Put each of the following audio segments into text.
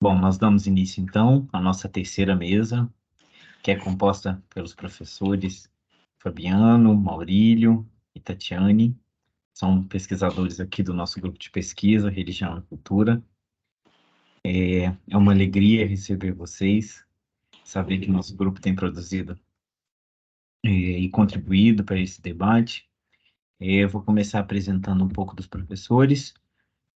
Bom, nós damos início, então, à nossa terceira mesa, que é composta pelos professores Fabiano, Maurílio e Tatiane. São pesquisadores aqui do nosso grupo de pesquisa, Religião e Cultura. É uma alegria receber vocês, saber que nosso grupo tem produzido e contribuído para esse debate. Eu vou começar apresentando um pouco dos professores,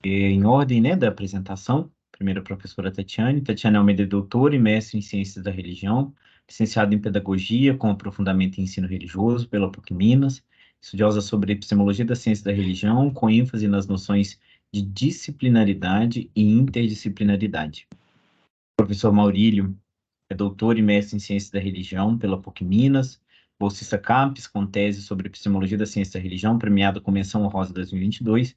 em ordem, né, da apresentação. Primeiro, a professora Tatiane. Tatiane Almeida é doutora e mestre em Ciências da Religião, licenciada em Pedagogia, com aprofundamento em Ensino Religioso pela PUC Minas, estudiosa sobre epistemologia da ciência da religião, com ênfase nas noções de disciplinaridade e interdisciplinaridade. O professor Maurílio é doutor e mestre em Ciências da Religião pela PUC Minas, bolsista CAPES, com tese sobre epistemologia da ciência da religião, premiado com menção honrosa 2022,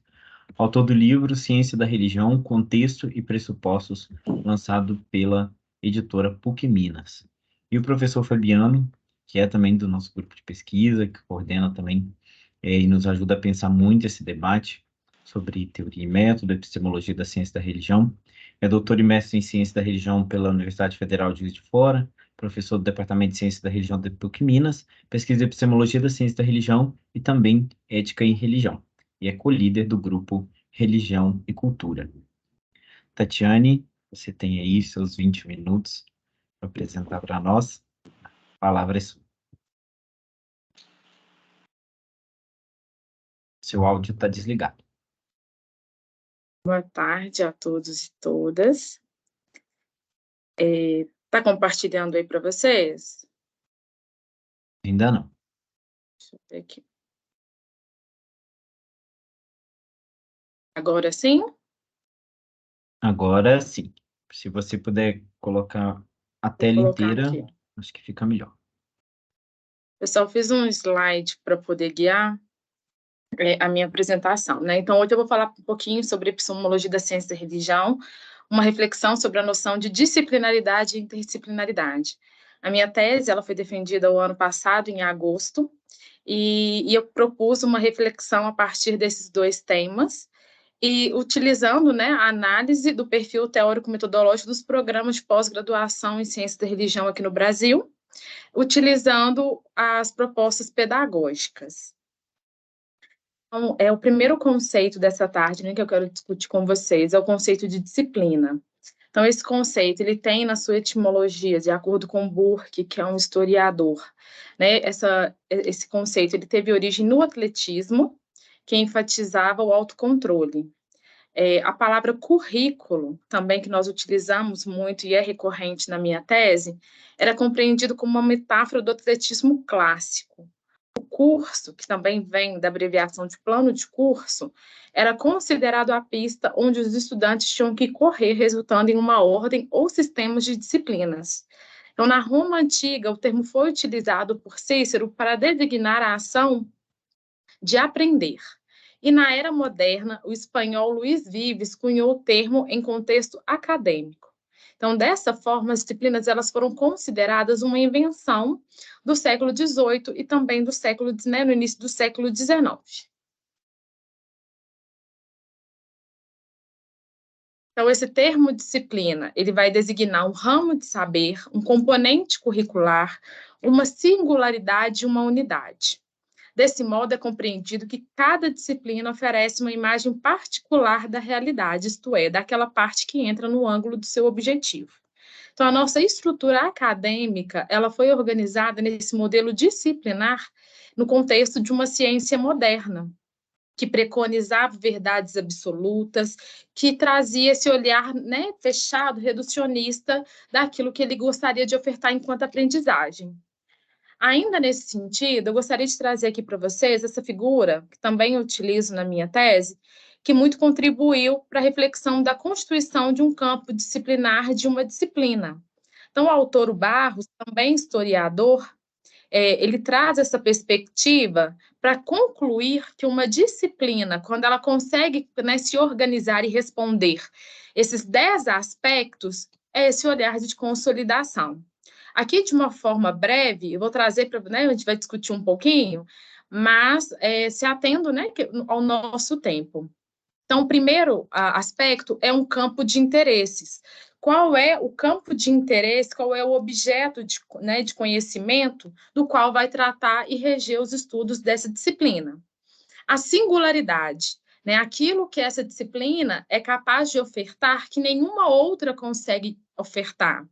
autor do livro Ciência da Religião, Contexto e Pressupostos, lançado pela editora PUC Minas. E o professor Fabiano, que é também do nosso grupo de pesquisa, que coordena também e nos ajuda a pensar muito esse debate sobre teoria e método, epistemologia da ciência da religião. É doutor e mestre em ciência da religião pela Universidade Federal de Juiz de Fora, professor do Departamento de Ciência da Religião da PUC Minas, pesquisa em epistemologia da ciência da religião e também ética em religião. E é co-líder do grupo Religião e Cultura. Tatiane, você tem aí seus 20 minutos para apresentar para nós. A palavra é sua. Seu áudio está desligado. Boa tarde a todos e todas. Está compartilhando aí para vocês? Ainda não. Deixa eu ver aqui. Agora sim? Agora sim. Se você puder colocar a tela inteira, aqui. acho que fica melhor. Pessoal, fiz um slide para poder guiar a minha apresentação, né? Então, hoje eu vou falar um pouquinho sobre epistemologia da ciência da religião, uma reflexão sobre a noção de disciplinaridade e interdisciplinaridade. A minha tese, ela foi defendida o ano passado, em agosto, e eu propus uma reflexão a partir desses dois temas, e utilizando, né, a análise do perfil teórico-metodológico dos programas de pós-graduação em ciência da religião aqui no Brasil, utilizando as propostas pedagógicas. Então, o primeiro conceito dessa tarde, né, que eu quero discutir com vocês, é o conceito de disciplina. Então, esse conceito, ele tem na sua etimologia, de acordo com Burke, que é um historiador, né, esse conceito, ele teve origem no atletismo, que enfatizava o autocontrole. A palavra currículo, também que nós utilizamos muito e é recorrente na minha tese, era compreendido como uma metáfora do atletismo clássico. O curso, que também vem da abreviação de plano de curso, era considerado a pista onde os estudantes tinham que correr, resultando em uma ordem ou sistemas de disciplinas. Então, na Roma antiga, o termo foi utilizado por Cícero para designar a ação de aprender. E na era moderna, o espanhol Luís Vives cunhou o termo em contexto acadêmico. Então, dessa forma, as disciplinas elas foram consideradas uma invenção do século XVIII e também do século, né, no início do século XIX. Então, esse termo disciplina, ele vai designar um ramo de saber, um componente curricular, uma singularidade e uma unidade. Desse modo, é compreendido que cada disciplina oferece uma imagem particular da realidade, isto é, daquela parte que entra no ângulo do seu objetivo. Então, a nossa estrutura acadêmica, ela foi organizada nesse modelo disciplinar no contexto de uma ciência moderna, que preconizava verdades absolutas, que trazia esse olhar, né, fechado, reducionista, daquilo que ele gostaria de ofertar enquanto aprendizagem. Ainda nesse sentido, eu gostaria de trazer aqui para vocês essa figura, que também eu utilizo na minha tese, que muito contribuiu para a reflexão da constituição de um campo disciplinar de uma disciplina. Então, o autor o Barros, também historiador, ele traz essa perspectiva para concluir que uma disciplina, quando ela consegue, né, se organizar e responder esses 10 aspectos, é esse olhar de consolidação. Aqui, de uma forma breve, eu vou trazer para, né, a gente vai discutir um pouquinho, mas se atendo, né, ao nosso tempo. Então, o primeiro aspecto é um campo de interesses. qual é o campo de interesse, qual é o objeto de conhecimento do qual vai tratar e reger os estudos dessa disciplina. A singularidade, né, aquilo que essa disciplina é capaz de ofertar que nenhuma outra consegue ofertar.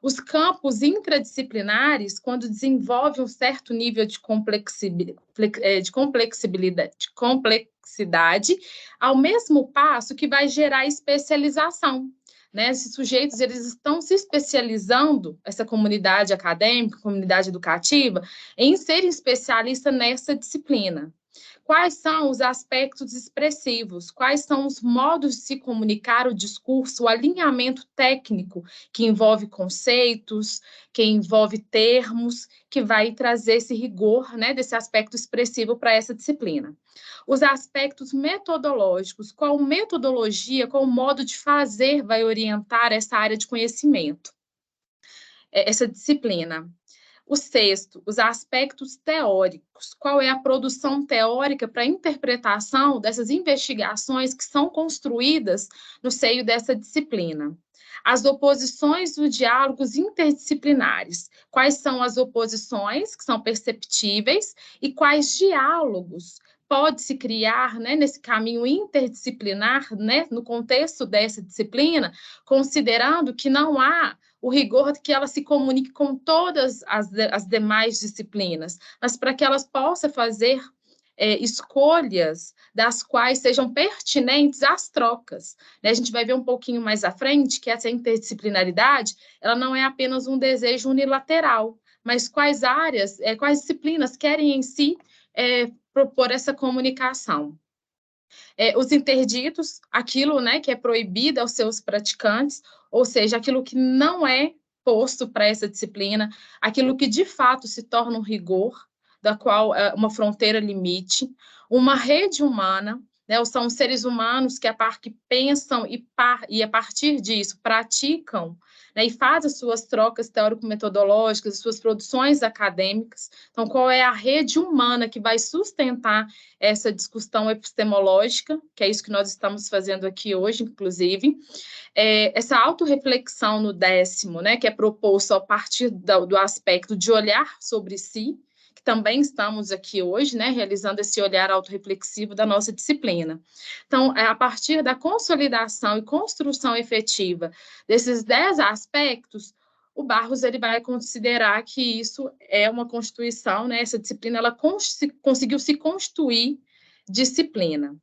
Os campos intradisciplinares, quando desenvolvem um certo nível de complexidade, ao mesmo passo que vai gerar especialização. Né? Esses sujeitos eles estão se especializando, essa comunidade acadêmica, comunidade educativa, em serem especialistas nessa disciplina. Quais são os aspectos expressivos? Quais são os modos de se comunicar o discurso, o alinhamento técnico que envolve conceitos, que envolve termos, que vai trazer esse rigor, né, desse aspecto expressivo para essa disciplina. Os aspectos metodológicos, qual metodologia, qual modo de fazer vai orientar essa área de conhecimento, essa disciplina. O sexto, os aspectos teóricos. Qual é a produção teórica para a interpretação dessas investigações que são construídas no seio dessa disciplina? As oposições e os diálogos interdisciplinares. Quais são as oposições que são perceptíveis e quais diálogos pode-se criar, né, nesse caminho interdisciplinar, né, no contexto dessa disciplina, considerando que não há o rigor de que ela se comunique com todas as demais disciplinas, mas para que elas possam fazer escolhas das quais sejam pertinentes às trocas. Né? A gente vai ver um pouquinho mais à frente que essa interdisciplinaridade ela não é apenas um desejo unilateral, mas quais áreas, quais disciplinas querem em si propor essa comunicação. Os interditos, aquilo, né, que é proibido aos seus praticantes, ou seja, aquilo que não é posto para essa disciplina, aquilo que de fato se torna um rigor, da qual uma fronteira limite, uma rede humana, né, são seres humanos que pensam e a partir disso praticam, né, e fazem as suas trocas teórico-metodológicas, as suas produções acadêmicas. Então, qual é a rede humana que vai sustentar essa discussão epistemológica, que é isso que nós estamos fazendo aqui hoje, inclusive, essa autorreflexão no 10º, né, que é proposto a partir do aspecto de olhar sobre si, que também estamos aqui hoje, né, realizando esse olhar autorreflexivo da nossa disciplina. Então, a partir da consolidação e construção efetiva desses 10 aspectos, o Barros ele vai considerar que isso é uma constituição, né, essa disciplina ela conseguiu se constituir disciplina.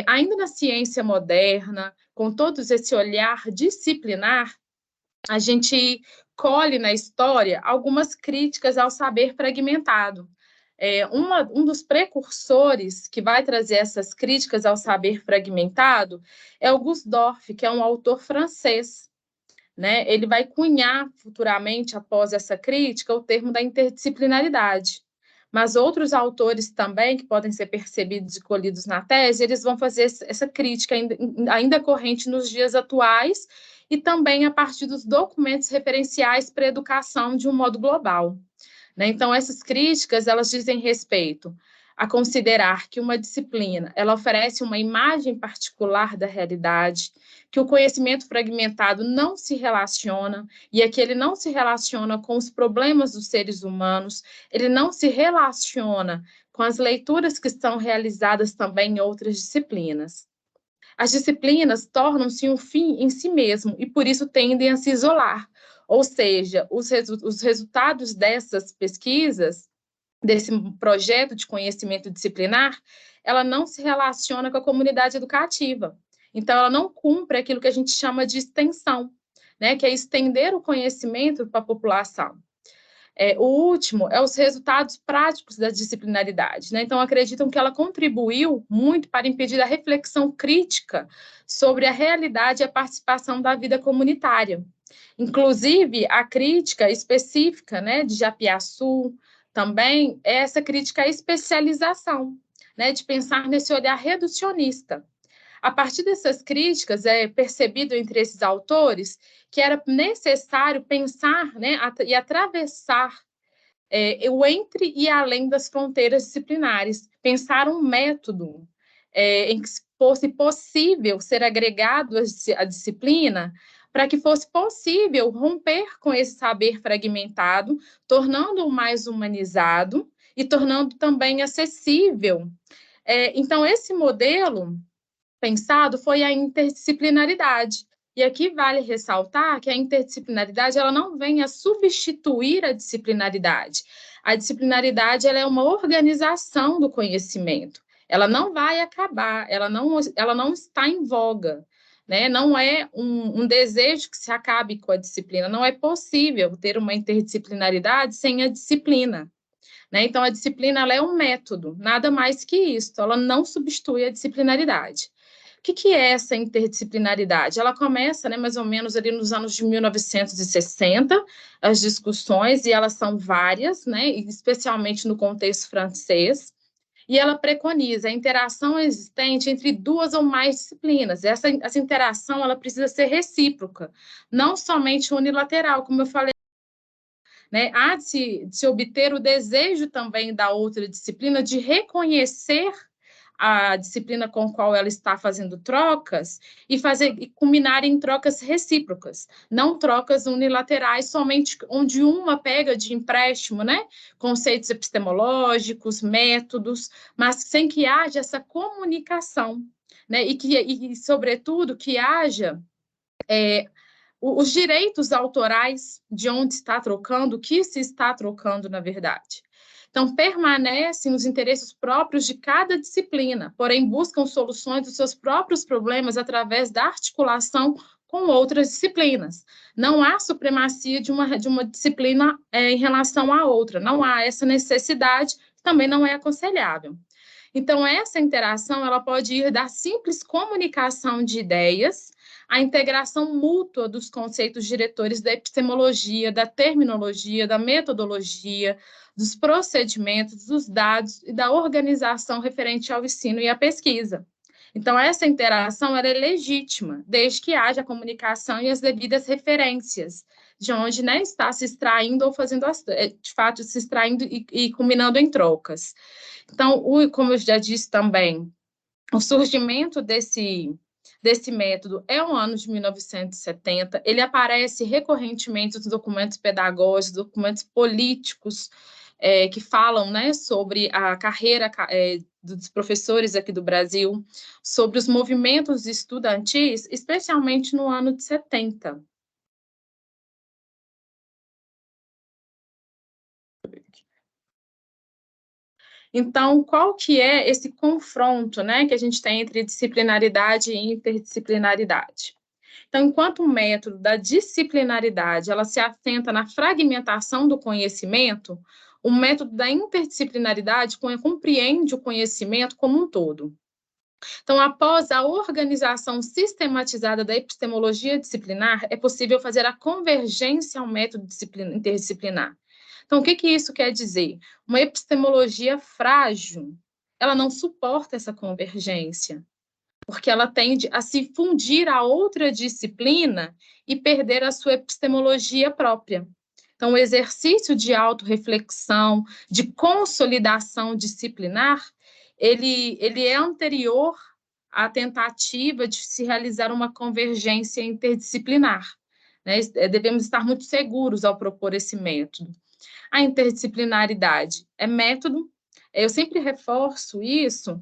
Ainda na ciência moderna, com todo esse olhar disciplinar, a gente colhe na história algumas críticas ao saber fragmentado. Um dos precursores que vai trazer essas críticas ao saber fragmentado é Auguste Dorff, que é um autor francês. Né? Ele vai cunhar futuramente, após essa crítica, o termo da interdisciplinaridade. Mas outros autores também, que podem ser percebidos e colhidos na tese, eles vão fazer essa crítica ainda corrente nos dias atuais e também a partir dos documentos referenciais para a educação de um modo global. Né? Então, essas críticas, elas dizem respeito a considerar que uma disciplina, ela oferece uma imagem particular da realidade, que o conhecimento fragmentado não se relaciona, e aqui ele não se relaciona com os problemas dos seres humanos, ele não se relaciona com as leituras que são realizadas também em outras disciplinas. As disciplinas tornam-se um fim em si mesmo e, por isso, tendem a se isolar. Ou seja, os resultados dessas pesquisas, desse projeto de conhecimento disciplinar, ela não se relaciona com a comunidade educativa. Então, ela não cumpre aquilo que a gente chama de extensão, né, que é estender o conhecimento para a população. O último é os resultados práticos da disciplinaridade. Né? Então, acreditam que ela contribuiu muito para impedir a reflexão crítica sobre a realidade e a participação da vida comunitária. Inclusive, a crítica específica, né, de Japiaçu, também é essa crítica à especialização, né, de pensar nesse olhar reducionista. A partir dessas críticas, é percebido entre esses autores que era necessário pensar, né, e atravessar o entre e além das fronteiras disciplinares, pensar um método em que fosse possível ser agregado à disciplina, para que fosse possível romper com esse saber fragmentado, tornando-o mais humanizado e tornando também acessível. Então, esse modelo pensado foi a interdisciplinaridade. E aqui vale ressaltar que a interdisciplinaridade ela não vem a substituir a disciplinaridade. A disciplinaridade ela é uma organização do conhecimento. Ela não vai acabar, ela não está em voga. Né? Não é um desejo que se acabe com a disciplina. Não é possível ter uma interdisciplinaridade sem a disciplina. Né? Então, a disciplina ela é um método, nada mais que isso. Ela não substitui a disciplinaridade. O que é essa interdisciplinaridade? Ela começa, né, mais ou menos ali nos anos de 1960, as discussões, e elas são várias, né, especialmente no contexto francês, e ela preconiza a interação existente entre duas ou mais disciplinas. Essa interação ela precisa ser recíproca, não somente unilateral, como eu falei. Né? Há de se obter o desejo também da outra disciplina de reconhecer a disciplina com a qual ela está fazendo trocas e culminar em trocas recíprocas, não trocas unilaterais, somente onde uma pega de empréstimo, né, conceitos epistemológicos, métodos, mas sem que haja essa comunicação, né, e sobretudo, que haja os direitos autorais de onde está trocando, o que se está trocando, na verdade. Então, permanecem os interesses próprios de cada disciplina, porém buscam soluções dos seus próprios problemas através da articulação com outras disciplinas. Não há supremacia de uma disciplina em relação à outra, não há essa necessidade, também não é aconselhável. Então, essa interação ela pode ir da simples comunicação de ideias à integração mútua dos conceitos diretores da epistemologia, da terminologia, da metodologia, dos procedimentos, dos dados e da organização referente ao ensino e à pesquisa. Então, essa interação ela é legítima, desde que haja a comunicação e as devidas referências, de onde, né, está se extraindo ou fazendo, de fato, se extraindo e culminando em trocas. Então, como eu já disse também, o surgimento desse método é o ano de 1970, ele aparece recorrentemente nos documentos pedagógicos, documentos políticos, que falam, né, sobre a carreira dos professores aqui do Brasil, sobre os movimentos estudantis, especialmente no ano de 70. Então, qual que é esse confronto, né, que a gente tem entre disciplinaridade e interdisciplinaridade? Então, enquanto o método da disciplinaridade, ela se assenta na fragmentação do conhecimento, o método da interdisciplinaridade compreende o conhecimento como um todo. Então, após a organização sistematizada da epistemologia disciplinar, é possível fazer a convergência ao método interdisciplinar. Então, o que isso quer dizer? Uma epistemologia frágil, ela não suporta essa convergência, porque ela tende a se fundir a outra disciplina e perder a sua epistemologia própria. Então, o exercício de autorreflexão, de consolidação disciplinar, ele é anterior à tentativa de se realizar uma convergência interdisciplinar. Né? Devemos estar muito seguros ao propor esse método. A interdisciplinaridade é método, eu sempre reforço isso,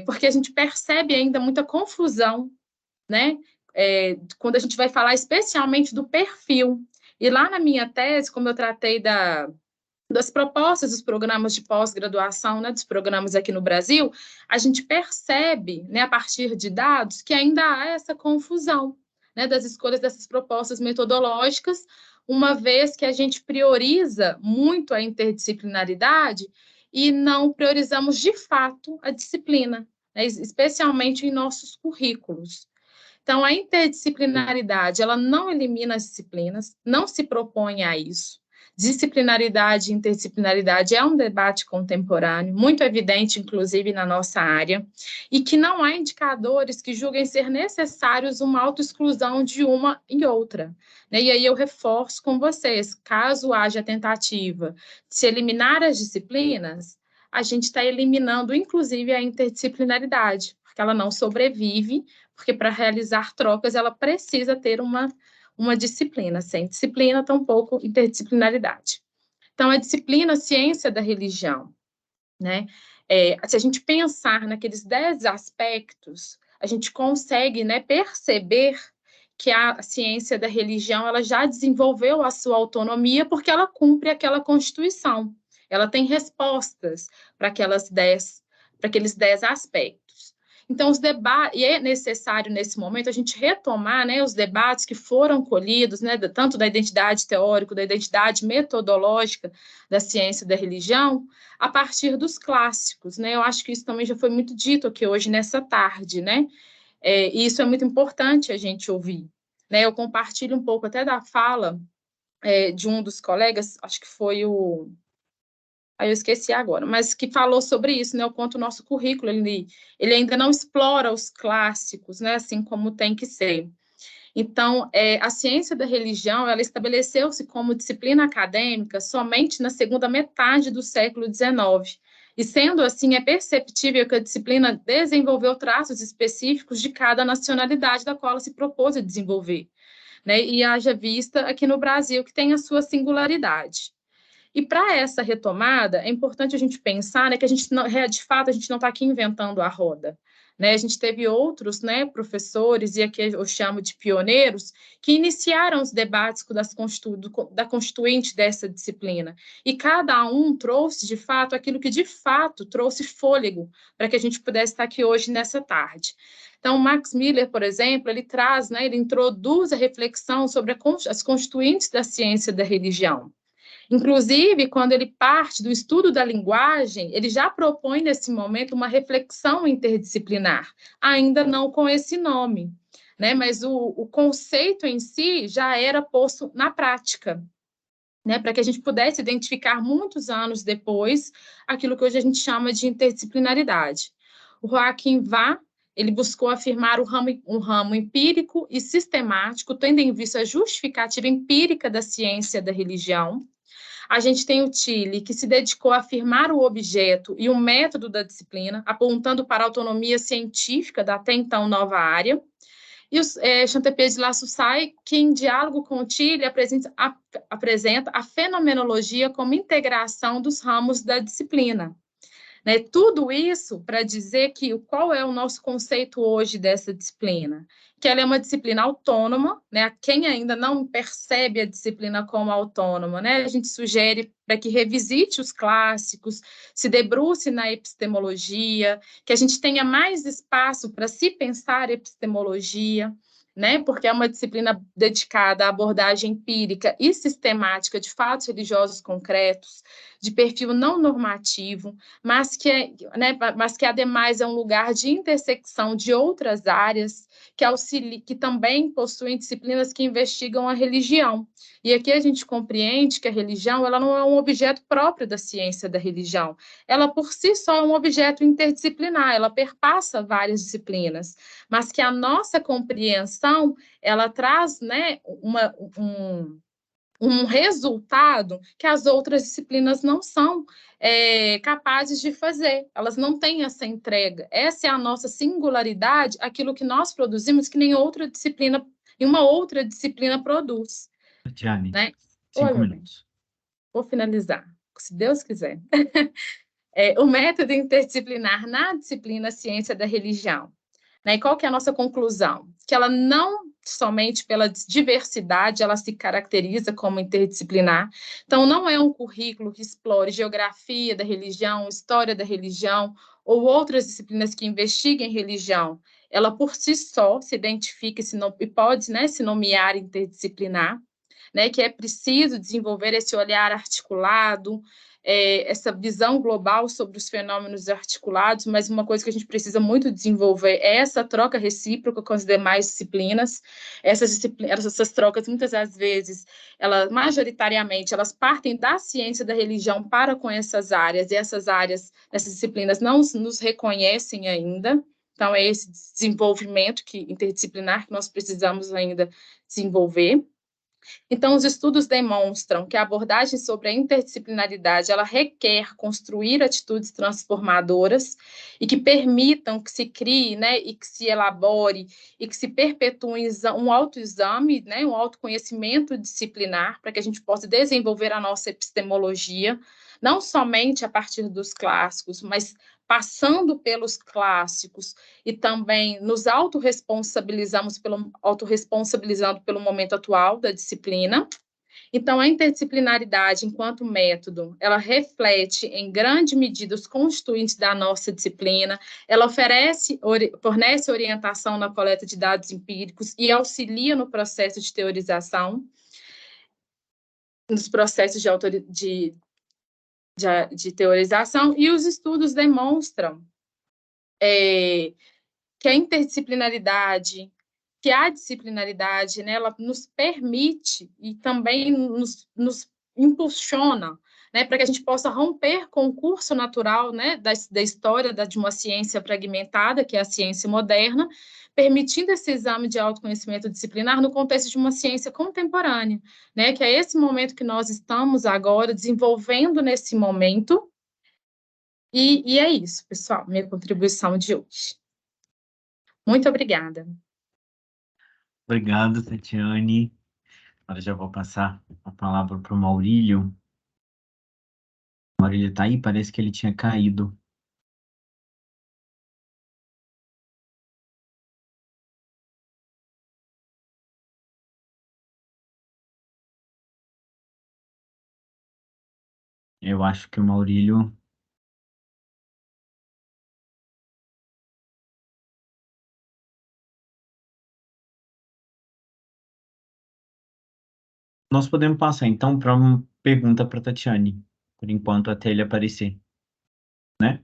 porque a gente percebe ainda muita confusão, né? Quando a gente vai falar especialmente do perfil. E lá na minha tese, como eu tratei das propostas dos programas de pós-graduação, né, dos programas aqui no Brasil, a gente percebe, né, a partir de dados, que ainda há essa confusão, né, das escolhas dessas propostas metodológicas, uma vez que a gente prioriza muito a interdisciplinaridade e não priorizamos de fato a disciplina, né, especialmente em nossos currículos. Então, a interdisciplinaridade, ela não elimina as disciplinas, não se propõe a isso. Disciplinaridade e interdisciplinaridade é um debate contemporâneo, muito evidente, inclusive, na nossa área, e que não há indicadores que julguem ser necessários uma autoexclusão de uma e outra. Né? E aí eu reforço com vocês, caso haja tentativa de se eliminar as disciplinas, a gente está eliminando, inclusive, a interdisciplinaridade, porque ela não sobrevive, porque para realizar trocas ela precisa ter uma disciplina. Sem disciplina, tampouco interdisciplinaridade. Então, a disciplina ciência da religião, né? Se a gente pensar naqueles 10 aspectos, a gente consegue, né, perceber que a ciência da religião ela já desenvolveu a sua autonomia porque ela cumpre aquela Constituição. Ela tem respostas para aqueles 10 aspectos. Então, os debates, e é necessário, nesse momento, a gente retomar, né, os debates que foram colhidos, né, tanto da identidade teórica, da identidade metodológica da ciência da religião, a partir dos clássicos, né? Eu acho que isso também já foi muito dito aqui hoje, nessa tarde, né? E isso é muito importante a gente ouvir, né? Eu compartilho um pouco até da fala de um dos colegas, acho que foi o... Aí eu esqueci agora, mas que falou sobre isso, né? O quanto o nosso currículo, ele ainda não explora os clássicos, né? Assim como tem que ser. Então, a ciência da religião, ela estabeleceu-se como disciplina acadêmica somente na segunda metade do século XIX. E, sendo assim, é perceptível que a disciplina desenvolveu traços específicos de cada nacionalidade da qual ela se propôs a desenvolver, né? E haja vista aqui no Brasil, que tem a sua singularidade. E para essa retomada, é importante a gente pensar, né, que a gente não, de fato, a gente não está aqui inventando a roda. Né? A gente teve outros, né, professores, e aqui eu chamo de pioneiros, que iniciaram os debates da constituinte dessa disciplina. E cada um trouxe, de fato, aquilo que, de fato, trouxe fôlego para que a gente pudesse estar aqui hoje, nessa tarde. Então, Max Miller, por exemplo, ele traz, né, ele introduz a reflexão sobre as constituintes da ciência da religião. Inclusive, quando ele parte do estudo da linguagem, ele já propõe, nesse momento, uma reflexão interdisciplinar, ainda não com esse nome, né? Mas o conceito em si já era posto na prática, né? Para que a gente pudesse identificar, muitos anos depois, aquilo que hoje a gente chama de interdisciplinaridade. O Joachim Vah, ele buscou afirmar um ramo empírico e sistemático, tendo em vista a justificativa empírica da ciência da religião. A gente tem o Tilly, que se dedicou a afirmar o objeto e o método da disciplina, apontando para a autonomia científica da até então nova área. E o Chantepie de Lassalle, que em diálogo com o Tilly apresenta a fenomenologia como integração dos ramos da disciplina. Né? Tudo isso para dizer que qual é o nosso conceito hoje dessa disciplina? Que ela é uma disciplina autônoma, né? Quem ainda não percebe a disciplina como autônoma, né? A gente sugere para que revisite os clássicos, se debruce na epistemologia, que a gente tenha mais espaço para se pensar epistemologia, né? Porque é uma disciplina dedicada à abordagem empírica e sistemática de fatos religiosos concretos, de perfil não normativo, mas que ademais é um lugar de intersecção de outras áreas que também possuem disciplinas que investigam a religião. E aqui a gente compreende que a religião ela não é um objeto próprio da ciência da religião. Ela, por si só, é um objeto interdisciplinar, ela perpassa várias disciplinas, mas que a nossa compreensão, ela traz, né, um resultado que as outras disciplinas não são capazes de fazer. Elas não têm essa entrega. Essa é a nossa singularidade, aquilo que nós produzimos que nenhuma outra disciplina produz. Tiane, Né? 5 minutos. Vou finalizar, se Deus quiser. O método interdisciplinar na disciplina Ciência da Religião. Né? E qual que é a nossa conclusão? Que ela não somente pela diversidade, ela se caracteriza como interdisciplinar. Então, não é um currículo que explore geografia da religião, história da religião, ou outras disciplinas que investiguem religião. Ela, por si só, se identifica e pode, né, se nomear interdisciplinar, né, que é preciso desenvolver esse olhar articulado, essa visão global sobre os fenômenos articulados, mas uma coisa que a gente precisa muito desenvolver é essa troca recíproca com as demais disciplinas. Essas trocas, muitas das vezes, majoritariamente, elas partem da ciência da religião para com essas áreas, e essas disciplinas não nos reconhecem ainda. Então, é esse desenvolvimento interdisciplinar que nós precisamos ainda desenvolver. Então, os estudos demonstram que a abordagem sobre a interdisciplinaridade, ela requer construir atitudes transformadoras e que permitam que se crie, né, e que se elabore e que se perpetue um autoexame, né, um autoconhecimento disciplinar, para que a gente possa desenvolver a nossa epistemologia, não somente a partir dos clássicos, mas passando pelos clássicos e também nos autorresponsabilizando pelo momento atual da disciplina. Então, a interdisciplinaridade, enquanto método, ela reflete em grande medida os constituintes da nossa disciplina, ela fornece orientação na coleta de dados empíricos e auxilia no processo de teorização, nos processos de teorização, e os estudos demonstram que a interdisciplinaridade, que a disciplinaridade, né, ela nos permite e também nos impulsiona, né, para que a gente possa romper com o curso natural, né, da história de uma ciência fragmentada, que é a ciência moderna, permitindo esse exame de autoconhecimento disciplinar no contexto de uma ciência contemporânea, né, que é esse momento que nós estamos agora desenvolvendo nesse momento. E é isso, pessoal, minha contribuição de hoje. Muito obrigada. Obrigado, Tatiane. Agora já vou passar a palavra para o Maurílio. O Maurílio está aí? Parece que ele tinha caído. Eu acho que o Maurílio... Nós podemos passar, então, para uma pergunta para a Tatiane, por enquanto, até ele aparecer, né?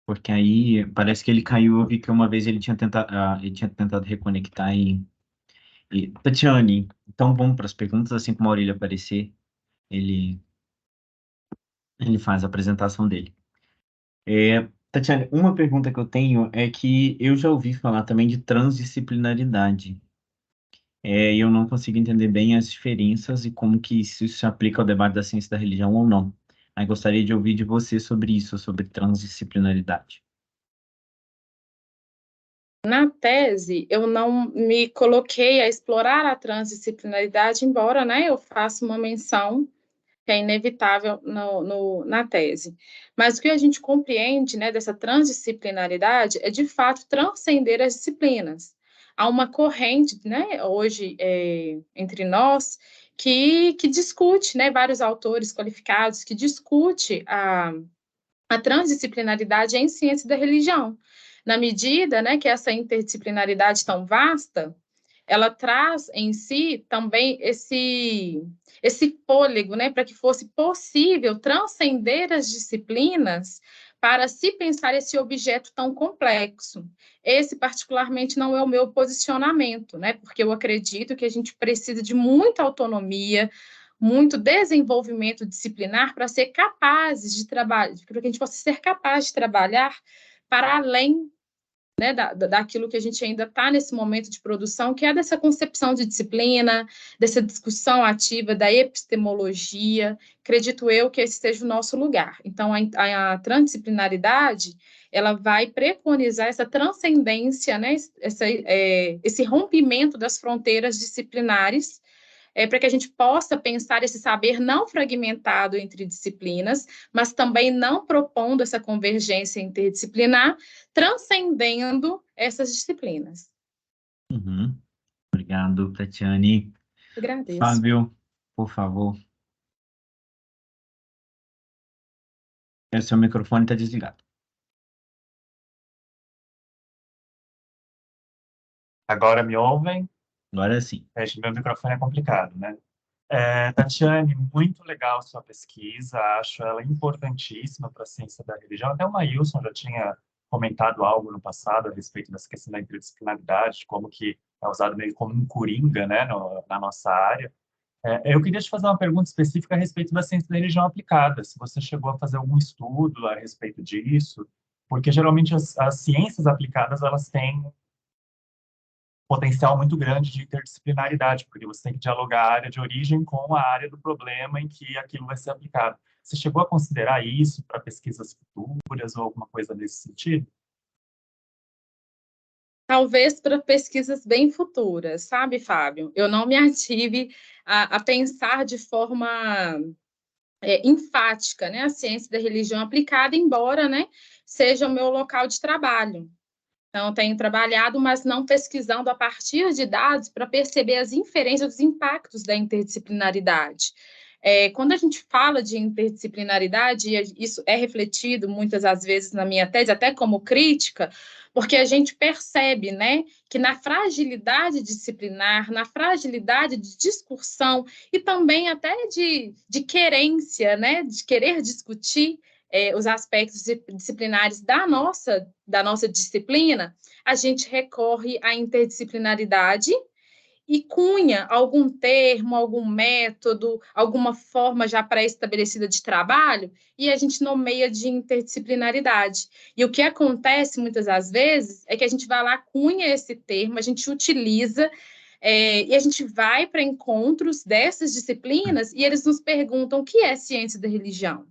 Porque aí parece que ele caiu. Eu vi que uma vez ele tinha tentado reconectar Tatiane, então vamos para as perguntas. Assim que o Maurílio aparecer, ele, ele faz a apresentação dele. Tatiane, uma pergunta que eu tenho é que eu já ouvi falar também de transdisciplinaridade. E eu não consigo entender bem as diferenças e como que isso se aplica ao debate da ciência da religião ou não. Aí gostaria de ouvir de você sobre isso, sobre transdisciplinaridade. Na tese, eu não me coloquei a explorar a transdisciplinaridade, embora, né, eu faça uma menção que é inevitável na tese. Mas o que a gente compreende, né, dessa transdisciplinaridade é, de fato, transcender as disciplinas. Há uma corrente, né, hoje, entre nós, que discute, né, vários autores qualificados, que discute a transdisciplinaridade em ciência da religião, na medida, né, que essa interdisciplinaridade tão vasta, ela traz em si também esse fôlego, né, para que fosse possível transcender as disciplinas para se pensar esse objeto tão complexo. Esse, particularmente, não é o meu posicionamento, né, porque eu acredito que a gente precisa de muita autonomia, muito desenvolvimento disciplinar para ser capazes de trabalhar, para que a gente possa ser capaz de trabalhar para além, né, daquilo que a gente ainda está nesse momento de produção, que é dessa concepção de disciplina, dessa discussão ativa da epistemologia. Acredito eu que esse seja o nosso lugar. Então, a transdisciplinaridade, ela vai preconizar essa transcendência, né, esse rompimento das fronteiras disciplinares, para que a gente possa pensar esse saber não fragmentado entre disciplinas, mas também não propondo essa convergência interdisciplinar, transcendendo essas disciplinas. Uhum. Obrigado, Tatiane. Agradeço. Fábio, por favor. Seu microfone está desligado. Agora me ouvem? Agora sim. Meu microfone é complicado, né? Tatiane, muito legal sua pesquisa, acho ela importantíssima para a ciência da religião. Até o Maílson já tinha comentado algo no passado a respeito dessa questão da interdisciplinaridade, de como que é usado meio como um coringa, né, na nossa área. Eu queria te fazer uma pergunta específica a respeito da ciência da religião aplicada, se você chegou a fazer algum estudo a respeito disso, porque geralmente as ciências aplicadas, elas têm potencial muito grande de interdisciplinaridade, porque você tem que dialogar a área de origem com a área do problema em que aquilo vai ser aplicado. Você chegou a considerar isso para pesquisas futuras ou alguma coisa nesse sentido? Talvez para pesquisas bem futuras, sabe, Fábio? Eu não me ative a pensar de forma enfática, né, a ciência da religião aplicada, embora, né, seja o meu local de trabalho. Então, tenho trabalhado, mas não pesquisando a partir de dados para perceber as inferências, os impactos da interdisciplinaridade. Quando a gente fala de interdisciplinaridade, isso é refletido muitas das vezes na minha tese, até como crítica, porque a gente percebe, né, que na fragilidade disciplinar, na fragilidade de discussão e também até de querência, né, de querer discutir os aspectos disciplinares da nossa disciplina, a gente recorre à interdisciplinaridade e cunha algum termo, algum método, alguma forma já pré-estabelecida de trabalho, e a gente nomeia de interdisciplinaridade. E o que acontece muitas das vezes é que a gente vai lá, cunha esse termo, a gente utiliza, e a gente vai para encontros dessas disciplinas e eles nos perguntam o que é ciência da religião.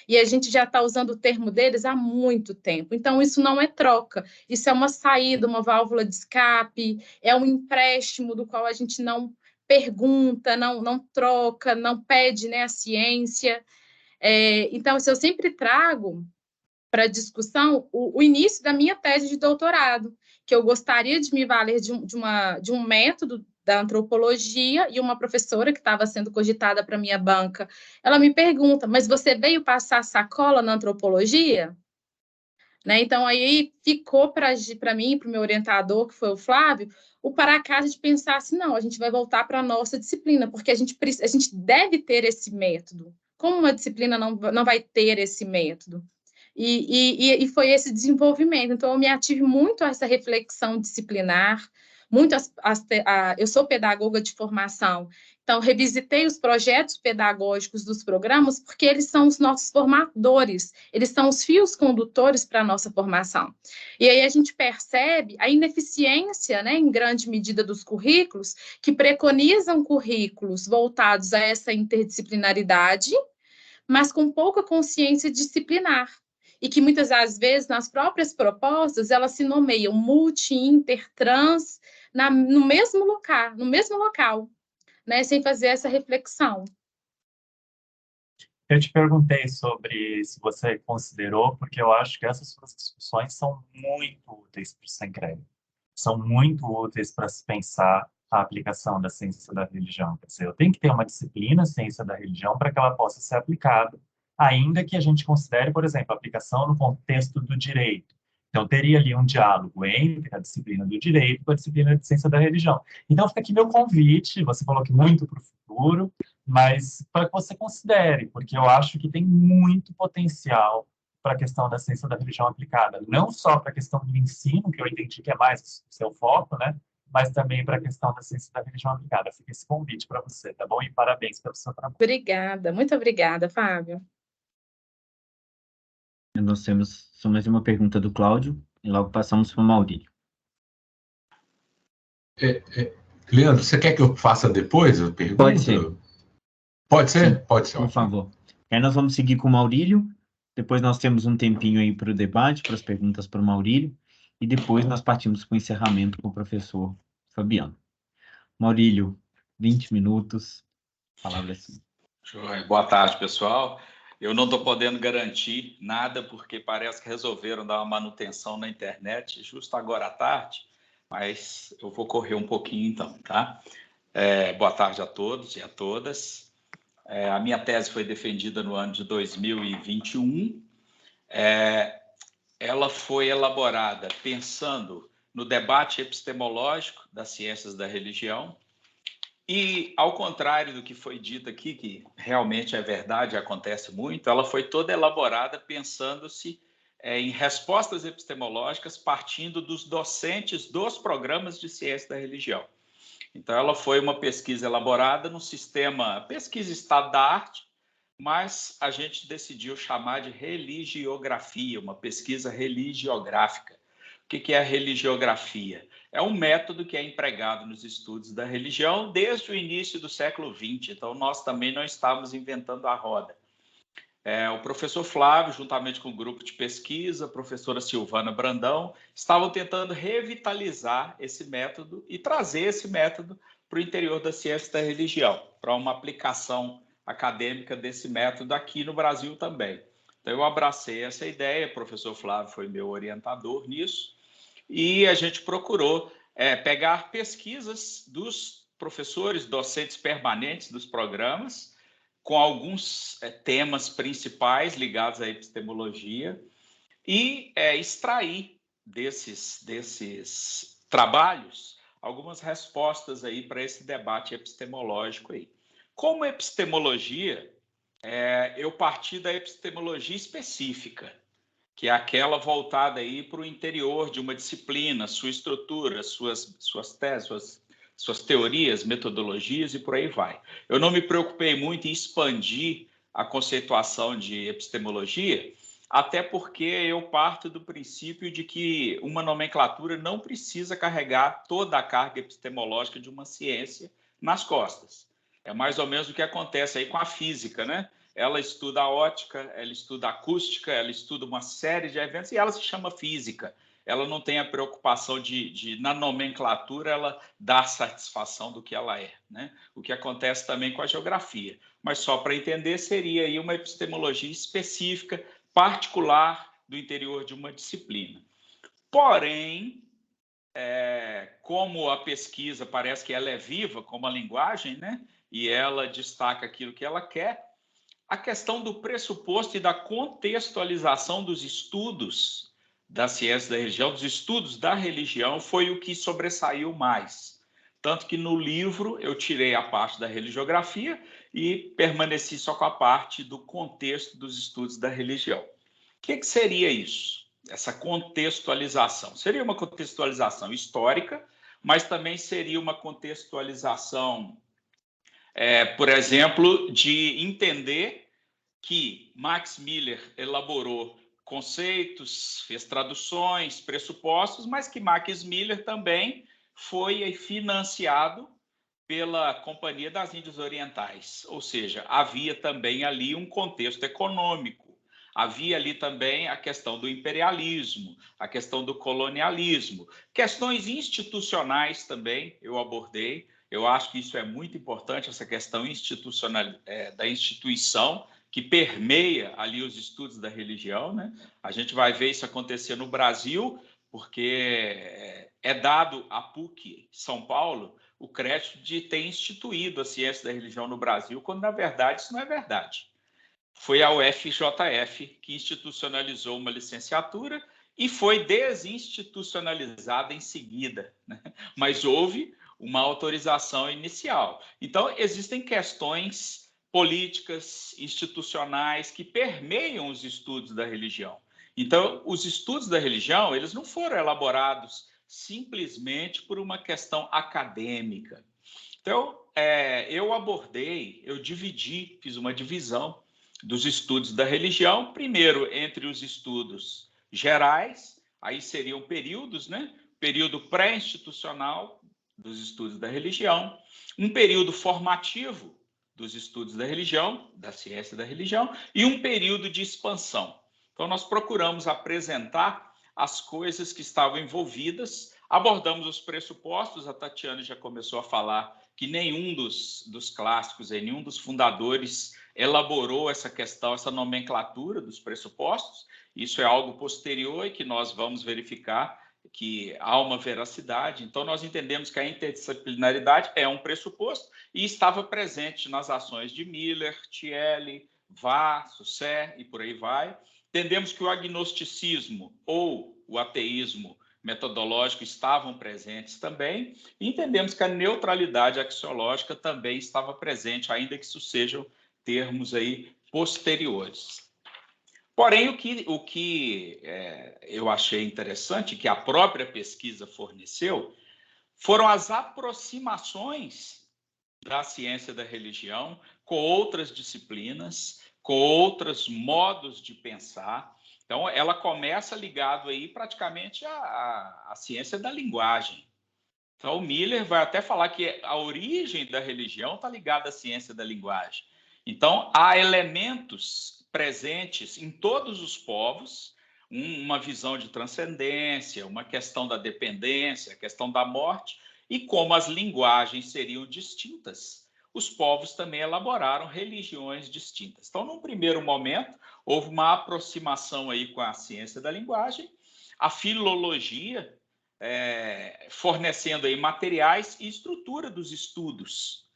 E a gente já está usando o termo deles há muito tempo. Então, isso não é troca, isso é uma saída, uma válvula de escape, é um empréstimo do qual a gente não pergunta, não troca, não pede, né, a ciência. Então, eu sempre trago para discussão o início da minha tese de doutorado, que eu gostaria de me valer de um método da antropologia, e uma professora que estava sendo cogitada para minha banca, ela me pergunta, mas você veio passar sacola na antropologia? Né? Então, aí ficou para mim, para o meu orientador, que foi o Flávio, o para casa de pensar assim, não, a gente vai voltar para a nossa disciplina, porque a gente deve ter esse método. Como uma disciplina não vai ter esse método? E foi esse desenvolvimento. Então, eu me ative muito a essa reflexão disciplinar, eu sou pedagoga de formação, então, revisitei os projetos pedagógicos dos programas, porque eles são os nossos formadores, eles são os fios condutores para a nossa formação. E aí a gente percebe a ineficiência, né, em grande medida, dos currículos, que preconizam currículos voltados a essa interdisciplinaridade, mas com pouca consciência disciplinar. E que muitas das vezes, nas próprias propostas, elas se nomeiam multi, inter, trans, no mesmo local, né, sem fazer essa reflexão. Eu te perguntei sobre se você considerou, porque eu acho que essas suas discussões são muito úteis para o Sencred. São muito úteis para se pensar a aplicação da ciência da religião. Quer dizer, eu tenho que ter uma disciplina, ciência da religião, para que ela possa ser aplicada, ainda que a gente considere, por exemplo, a aplicação no contexto do direito. Então, teria ali um diálogo entre a disciplina do direito com a disciplina de ciência da religião. Então, fica aqui meu convite, você falou que muito para o futuro, mas para que você considere, porque eu acho que tem muito potencial para a questão da ciência da religião aplicada, não só para a questão do ensino, que eu entendi que é mais o seu foco, né? Mas também para a questão da ciência da religião aplicada. Fica esse convite para você, tá bom? E parabéns pelo seu trabalho. Obrigada, muito obrigada, Fábio. Nós temos só mais uma pergunta do Cláudio, e logo passamos para o Maurílio. Leandro, você quer que eu faça depois a pergunta? Pode ser. Pode ser? Sim, Pode ser. por favor. Aí nós vamos seguir com o Maurílio, depois nós temos um tempinho aí para o debate, para as perguntas para o Maurílio, e depois nós partimos para o encerramento com o professor Fabiano. Maurílio, 20 minutos, a palavra é sua. Boa tarde, pessoal. Eu não estou podendo garantir nada, porque parece que resolveram dar uma manutenção na internet justo agora à tarde, mas eu vou correr um pouquinho então, tá? Boa tarde a todos e a todas. A minha tese foi defendida no ano de 2021. Ela foi elaborada pensando no debate epistemológico das ciências da religião, e, ao contrário do que foi dito aqui, que realmente é verdade, acontece muito, ela foi toda elaborada pensando-se em respostas epistemológicas partindo dos docentes dos programas de ciência da religião. Então, ela foi uma pesquisa elaborada no sistema pesquisa estado da arte, mas a gente decidiu chamar de religiografia, uma pesquisa religiográfica, que é a religiografia? É um método que é empregado nos estudos da religião desde o início do século XX, então nós também não estamos inventando a roda. O professor Flávio, juntamente com o grupo de pesquisa, a professora Silvana Brandão, estavam tentando revitalizar esse método e trazer esse método para o interior da ciência da religião, para uma aplicação acadêmica desse método aqui no Brasil também. Então, eu abracei essa ideia, o professor Flávio foi meu orientador nisso, e a gente procurou pegar pesquisas dos professores, docentes permanentes dos programas, com alguns temas principais ligados à epistemologia, e extrair desses trabalhos algumas respostas aí para esse debate epistemológico aí. Como epistemologia, eu parti da epistemologia específica, que é aquela voltada aí para o interior de uma disciplina, sua estrutura, suas teses, suas teorias, metodologias e por aí vai. Eu não me preocupei muito em expandir a conceituação de epistemologia, até porque eu parto do princípio de que uma nomenclatura não precisa carregar toda a carga epistemológica de uma ciência nas costas. É mais ou menos o que acontece aí com a física, né? Ela estuda a ótica, ela estuda a acústica, ela estuda uma série de eventos e ela se chama física. Ela não tem a preocupação de na nomenclatura, ela dar satisfação do que ela é, né? O que acontece também com a geografia. Mas só para entender, seria aí uma epistemologia específica, particular do interior de uma disciplina. Porém, como a pesquisa parece que ela é viva, como a linguagem, né? E ela destaca aquilo que ela quer, a questão do pressuposto e da contextualização dos estudos da ciência da religião, dos estudos da religião, foi o que sobressaiu mais. Tanto que no livro eu tirei a parte da religiografia e permaneci só com a parte do contexto dos estudos da religião. O que seria isso? Essa contextualização? Seria uma contextualização histórica, mas também seria uma contextualização por exemplo, de entender que Max Miller elaborou conceitos, fez traduções, pressupostos, mas que Max Miller também foi financiado pela Companhia das Índias Orientais, ou seja, havia também ali um contexto econômico, havia ali também a questão do imperialismo, a questão do colonialismo, questões institucionais também eu abordei. Eu acho que isso é muito importante, essa questão institucional, da instituição, que permeia ali os estudos da religião, né? A gente vai ver isso acontecer no Brasil, porque é dado à PUC São Paulo o crédito de ter instituído a ciência da religião no Brasil, quando, na verdade, isso não é verdade. Foi a UFJF que institucionalizou uma licenciatura e foi desinstitucionalizada em seguida, né? Mas houve uma autorização inicial. Então, existem questões políticas, institucionais, que permeiam os estudos da religião. Então, os estudos da religião, eles não foram elaborados simplesmente por uma questão acadêmica. Então, eu dividi, fiz uma divisão dos estudos da religião, primeiro entre os estudos gerais, aí seriam períodos, né? Período pré-institucional dos estudos da religião, um período formativo dos estudos da religião, da ciência da religião, e um período de expansão. Então, nós procuramos apresentar as coisas que estavam envolvidas, abordamos os pressupostos, a Tatiana já começou a falar que nenhum dos clássicos, nenhum dos fundadores elaborou essa questão, essa nomenclatura dos pressupostos. Isso é algo posterior e que nós vamos verificar que há uma veracidade. Então, nós entendemos que a interdisciplinaridade é um pressuposto e estava presente nas ações de Miller, Thiele, Vaz, Susser e por aí vai. Entendemos que o agnosticismo ou o ateísmo metodológico estavam presentes também, e entendemos que a neutralidade axiológica também estava presente, ainda que isso sejam termos aí posteriores. Porém, o que eu achei interessante, que a própria pesquisa forneceu, foram as aproximações da ciência da religião com outras disciplinas, com outros modos de pensar. Então, ela começa ligado aí praticamente à ciência da linguagem. Então, o Miller vai até falar que a origem da religião está ligada à ciência da linguagem. Então, há elementos presentes em todos os povos, uma visão de transcendência, uma questão da dependência, a questão da morte, e como as linguagens seriam distintas, os povos também elaboraram religiões distintas. Então, num primeiro momento, houve uma aproximação aí com a ciência da linguagem, a filologia, fornecendo aí materiais e estrutura dos estudos.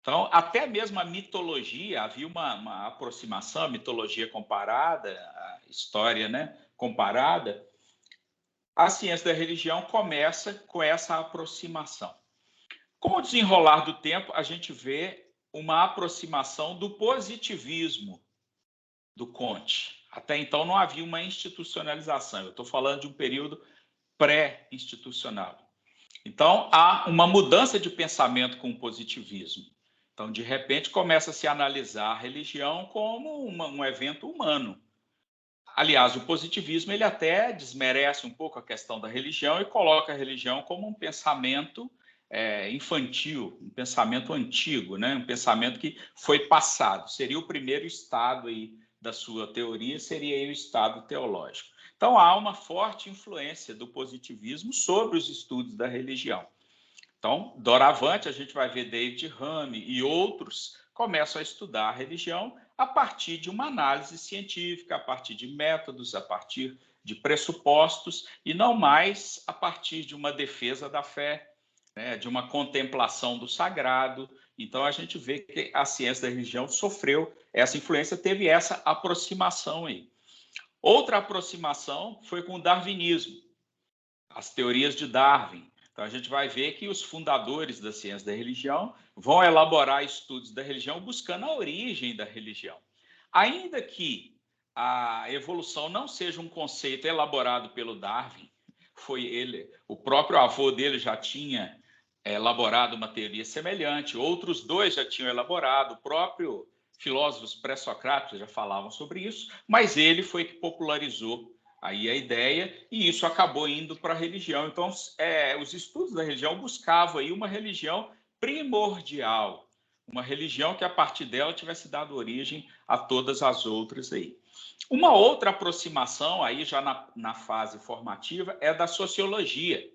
Então, até mesmo a mitologia, havia uma aproximação, a mitologia comparada, a história, né, comparada. A ciência da religião começa com essa aproximação. Com o desenrolar do tempo, a gente vê uma aproximação do positivismo do Comte. Até então não havia uma institucionalização. Eu estou falando de um período pré-institucional. Então, há uma mudança de pensamento com o positivismo. Então, de repente, começa a se analisar a religião como um evento humano. Aliás, o positivismo ele até desmerece um pouco a questão da religião e coloca a religião como um pensamento infantil, um pensamento antigo, né? Um pensamento que foi passado. Seria o primeiro estado aí da sua teoria, seria aí o estado teológico. Então, há uma forte influência do positivismo sobre os estudos da religião. Então, doravante, a gente vai ver David Hume e outros começam a estudar a religião a partir de uma análise científica, a partir de métodos, a partir de pressupostos, e não mais a partir de uma defesa da fé, né, de uma contemplação do sagrado. Então, a gente vê que a ciência da religião sofreu essa influência, teve essa aproximação aí. Outra aproximação foi com o darwinismo, as teorias de Darwin. Então, a gente vai ver que os fundadores da ciência da religião vão elaborar estudos da religião buscando a origem da religião. Ainda que a evolução não seja um conceito elaborado pelo Darwin, foi ele, o próprio avô dele já tinha elaborado uma teoria semelhante, outros dois já tinham elaborado, o próprio filósofos pré-socráticos já falavam sobre isso, mas ele foi que popularizou aí a ideia, e isso acabou indo para a religião. Então, os estudos da religião buscavam aí uma religião primordial, uma religião que a partir dela tivesse dado origem a todas as outras aí. Uma outra aproximação aí já na fase formativa é da sociologia.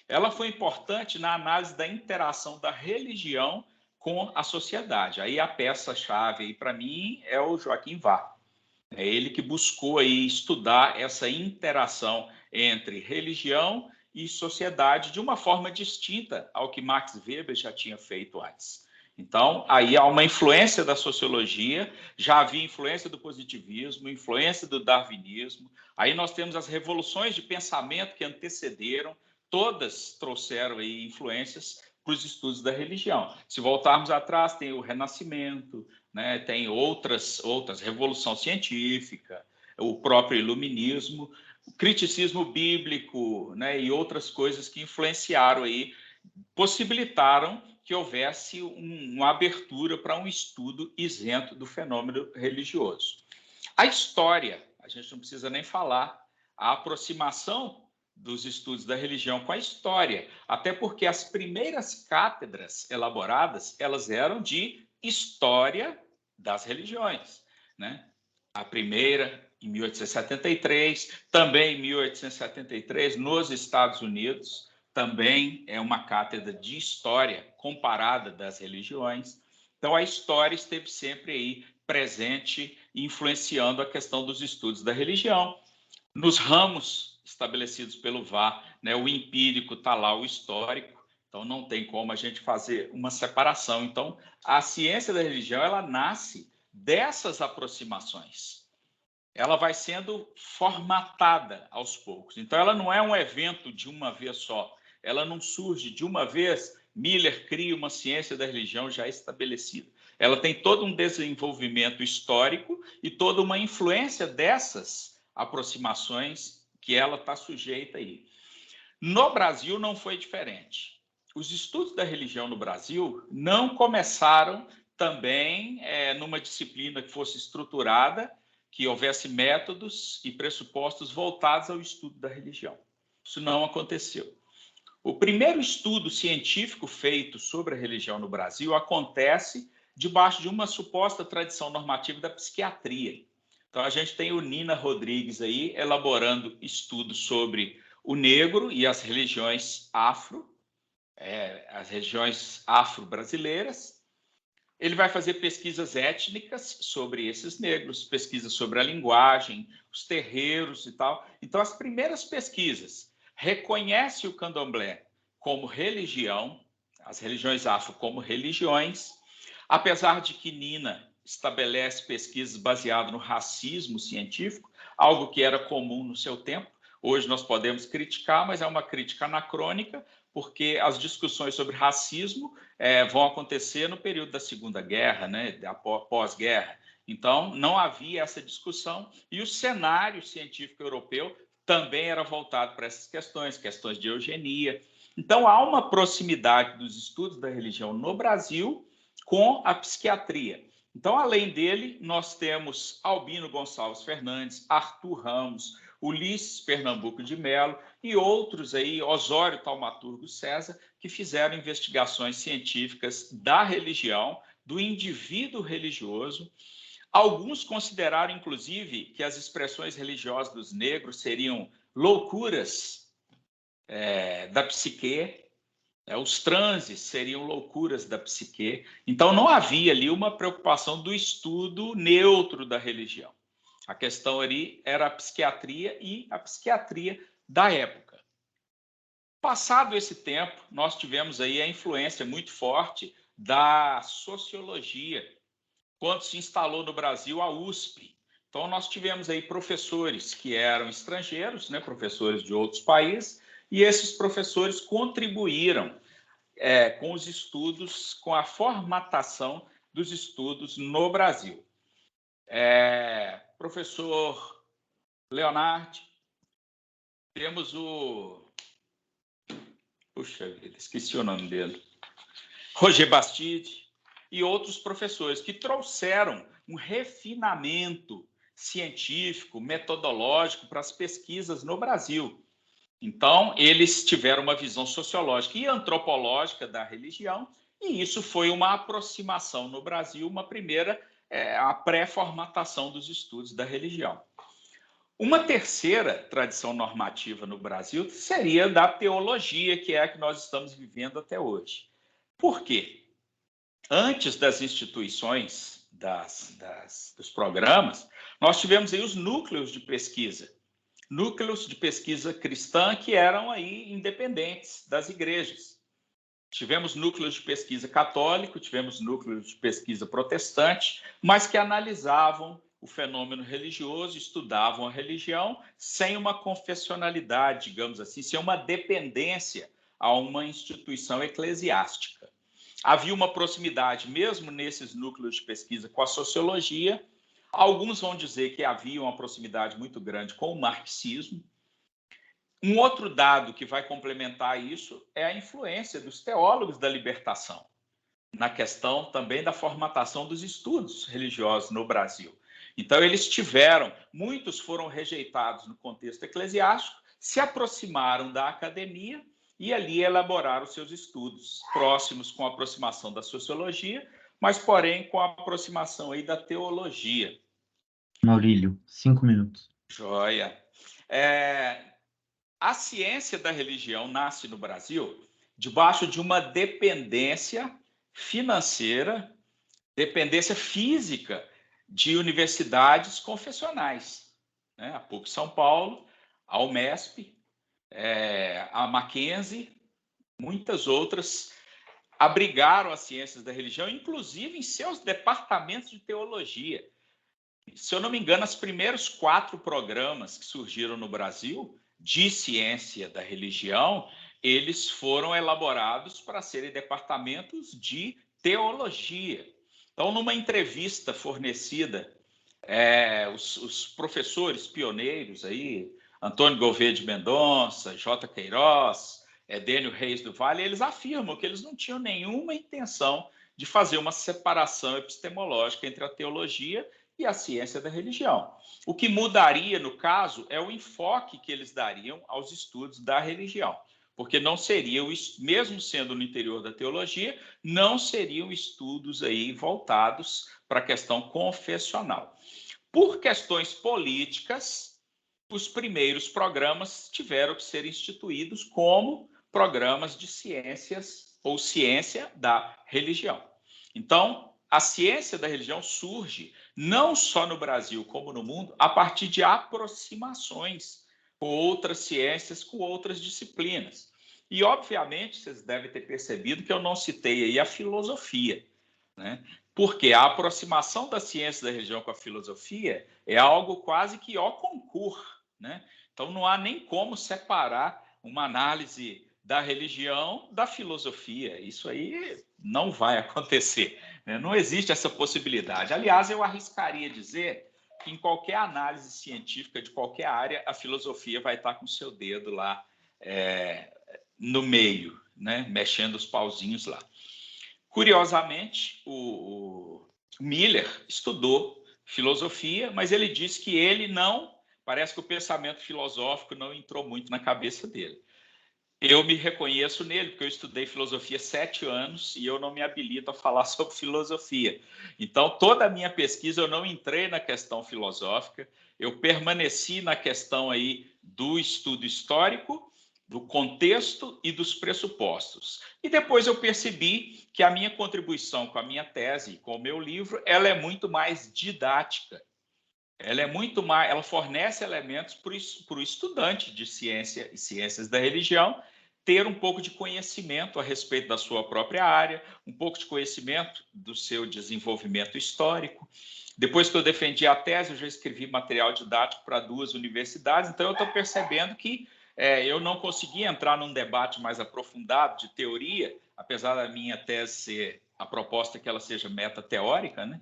Ela foi importante na análise da interação da religião com a sociedade. Aí a peça-chave aí para mim é o Joaquim Varro. É ele que buscou aí estudar essa interação entre religião e sociedade de uma forma distinta ao que Max Weber já tinha feito antes. Então, aí há uma influência da sociologia, já havia influência do positivismo, influência do darwinismo. Aí nós temos as revoluções de pensamento que antecederam, todas trouxeram aí influências para os estudos da religião. Se voltarmos atrás, tem o Renascimento, né, tem outras revolução científica, o próprio iluminismo, o criticismo bíblico, né, e outras coisas que influenciaram aí, possibilitaram que houvesse uma abertura para um estudo isento do fenômeno religioso. A história, a gente não precisa nem falar, a aproximação dos estudos da religião com a história, até porque as primeiras cátedras elaboradas, elas eram de história das religiões, né? A primeira em 1873, também em 1873 nos Estados Unidos, também é uma cátedra de história comparada das religiões. Então a história esteve sempre aí presente, influenciando a questão dos estudos da religião. Nos ramos estabelecidos pelo VAR, né, o empírico está lá, o histórico, então não tem como a gente fazer uma separação. Então, a ciência da religião, ela nasce dessas aproximações. Ela vai sendo formatada aos poucos. Então, ela não é um evento de uma vez só. Ela não surge de uma vez, Miller cria uma ciência da religião já estabelecida. Ela tem todo um desenvolvimento histórico e toda uma influência dessas aproximações que ela está sujeita aí. No Brasil não foi diferente. Os estudos da religião no Brasil não começaram também numa disciplina que fosse estruturada, que houvesse métodos e pressupostos voltados ao estudo da religião. Isso não aconteceu. O primeiro estudo científico feito sobre a religião no Brasil acontece debaixo de uma suposta tradição normativa da psiquiatria. Então, a gente tem o Nina Rodrigues aí elaborando estudos sobre o negro e as religiões afro-brasileiras. Ele vai fazer pesquisas étnicas sobre esses negros, pesquisas sobre a linguagem, os terreiros e tal. Então, as primeiras pesquisas reconhecem o candomblé como religião, as religiões afro como religiões, apesar de que Nina estabelece pesquisas baseadas no racismo científico, algo que era comum no seu tempo. Hoje nós podemos criticar, mas é uma crítica anacrônica, porque as discussões sobre racismo vão acontecer no período da Segunda Guerra, né, da pós-guerra. Então, não havia essa discussão e o cenário científico europeu também era voltado para essas questões de eugenia. Então, há uma proximidade dos estudos da religião no Brasil com a psiquiatria. Então, além dele, nós temos Albino Gonçalves Fernandes, Arthur Ramos, Ulisses Pernambuco de Melo e outros aí, Osório Taumaturgo César, que fizeram investigações científicas da religião, do indivíduo religioso. Alguns consideraram, inclusive, que as expressões religiosas dos negros seriam loucuras da psique, os transes seriam loucuras da psique. Então, não havia ali uma preocupação do estudo neutro da religião. A questão ali era a psiquiatria e a psiquiatria da época. Passado esse tempo, nós tivemos aí a influência muito forte da sociologia, quando se instalou no Brasil a USP. Então, nós tivemos aí professores que eram estrangeiros, né, professores de outros países, e esses professores contribuíram com os estudos, com a formatação dos estudos no Brasil. Professor Leonardo, temos puxa vida, esqueci o nome dele, Roger Bastide e outros professores que trouxeram um refinamento científico, metodológico para as pesquisas no Brasil. Então, eles tiveram uma visão sociológica e antropológica da religião, e isso foi uma aproximação no Brasil, uma primeira, a pré-formatação dos estudos da religião. Uma terceira tradição normativa no Brasil seria da teologia, que é a que nós estamos vivendo até hoje. Por quê? Antes das instituições, dos programas, nós tivemos aí os núcleos de pesquisa cristã que eram aí independentes das igrejas. Tivemos núcleos de pesquisa católico, tivemos núcleos de pesquisa protestante, mas que analisavam o fenômeno religioso, estudavam a religião sem uma confessionalidade, digamos assim, sem uma dependência a uma instituição eclesiástica. Havia uma proximidade, mesmo nesses núcleos de pesquisa, com a sociologia. Alguns vão dizer que havia uma proximidade muito grande com o marxismo. Um outro dado que vai complementar isso é a influência dos teólogos da libertação na questão também da formatação dos estudos religiosos no Brasil. Então, muitos foram rejeitados no contexto eclesiástico, se aproximaram da academia e ali elaboraram seus estudos, próximos com a aproximação da sociologia, mas, porém, com a aproximação aí da teologia. Maurílio, 5 minutos. Joia. A ciência da religião nasce no Brasil debaixo de uma dependência financeira, dependência física de universidades confessionais, né? A PUC São Paulo, a UMESP, a Mackenzie, muitas outras abrigaram as ciências da religião, inclusive em seus departamentos de teologia. Se eu não me engano, os primeiros 4 programas que surgiram no Brasil de ciência da religião, eles foram elaborados para serem departamentos de teologia. Então, numa entrevista fornecida, os professores pioneiros aí, Antônio Gouveia de Mendonça, J. Queiroz, Dênio Reis do Vale, eles afirmam que eles não tinham nenhuma intenção de fazer uma separação epistemológica entre a teologia e a ciência da religião. O que mudaria, no caso, é o enfoque que eles dariam aos estudos da religião, porque não seriam, mesmo sendo no interior da teologia, não seriam estudos aí voltados para a questão confessional. Por questões políticas, os primeiros programas tiveram que ser instituídos como programas de ciências ou ciência da religião. Então, a ciência da religião surge, não só no Brasil como no mundo, a partir de aproximações com outras ciências, com outras disciplinas. E, obviamente, vocês devem ter percebido que eu não citei aí a filosofia, né? Porque a aproximação da ciência da religião com a filosofia é algo quase que au concurso, né? Então, não há nem como separar uma análise da religião da filosofia. Isso aí não vai acontecer, né? Não existe essa possibilidade. Aliás, eu arriscaria dizer que em qualquer análise científica de qualquer área, a filosofia vai estar com o seu dedo lá no meio, né? Mexendo os pauzinhos lá. Curiosamente, o Miller estudou filosofia, mas ele disse que ele não... Parece que o pensamento filosófico não entrou muito na cabeça dele. Eu me reconheço nele, porque eu estudei filosofia 7 anos e eu não me habilito a falar sobre filosofia. Então, toda a minha pesquisa, eu não entrei na questão filosófica, eu permaneci na questão aí do estudo histórico, do contexto e dos pressupostos. E depois eu percebi que a minha contribuição com a minha tese, com o meu livro, ela é muito mais didática. Ela fornece elementos para o estudante de ciência e ciências da religião ter um pouco de conhecimento a respeito da sua própria área, um pouco de conhecimento do seu desenvolvimento histórico. Depois que eu defendi a tese, eu já escrevi material didático para 2 universidades, então eu estou percebendo que eu não consegui entrar num debate mais aprofundado de teoria, apesar da minha tese ser a proposta que ela seja metateórica, né?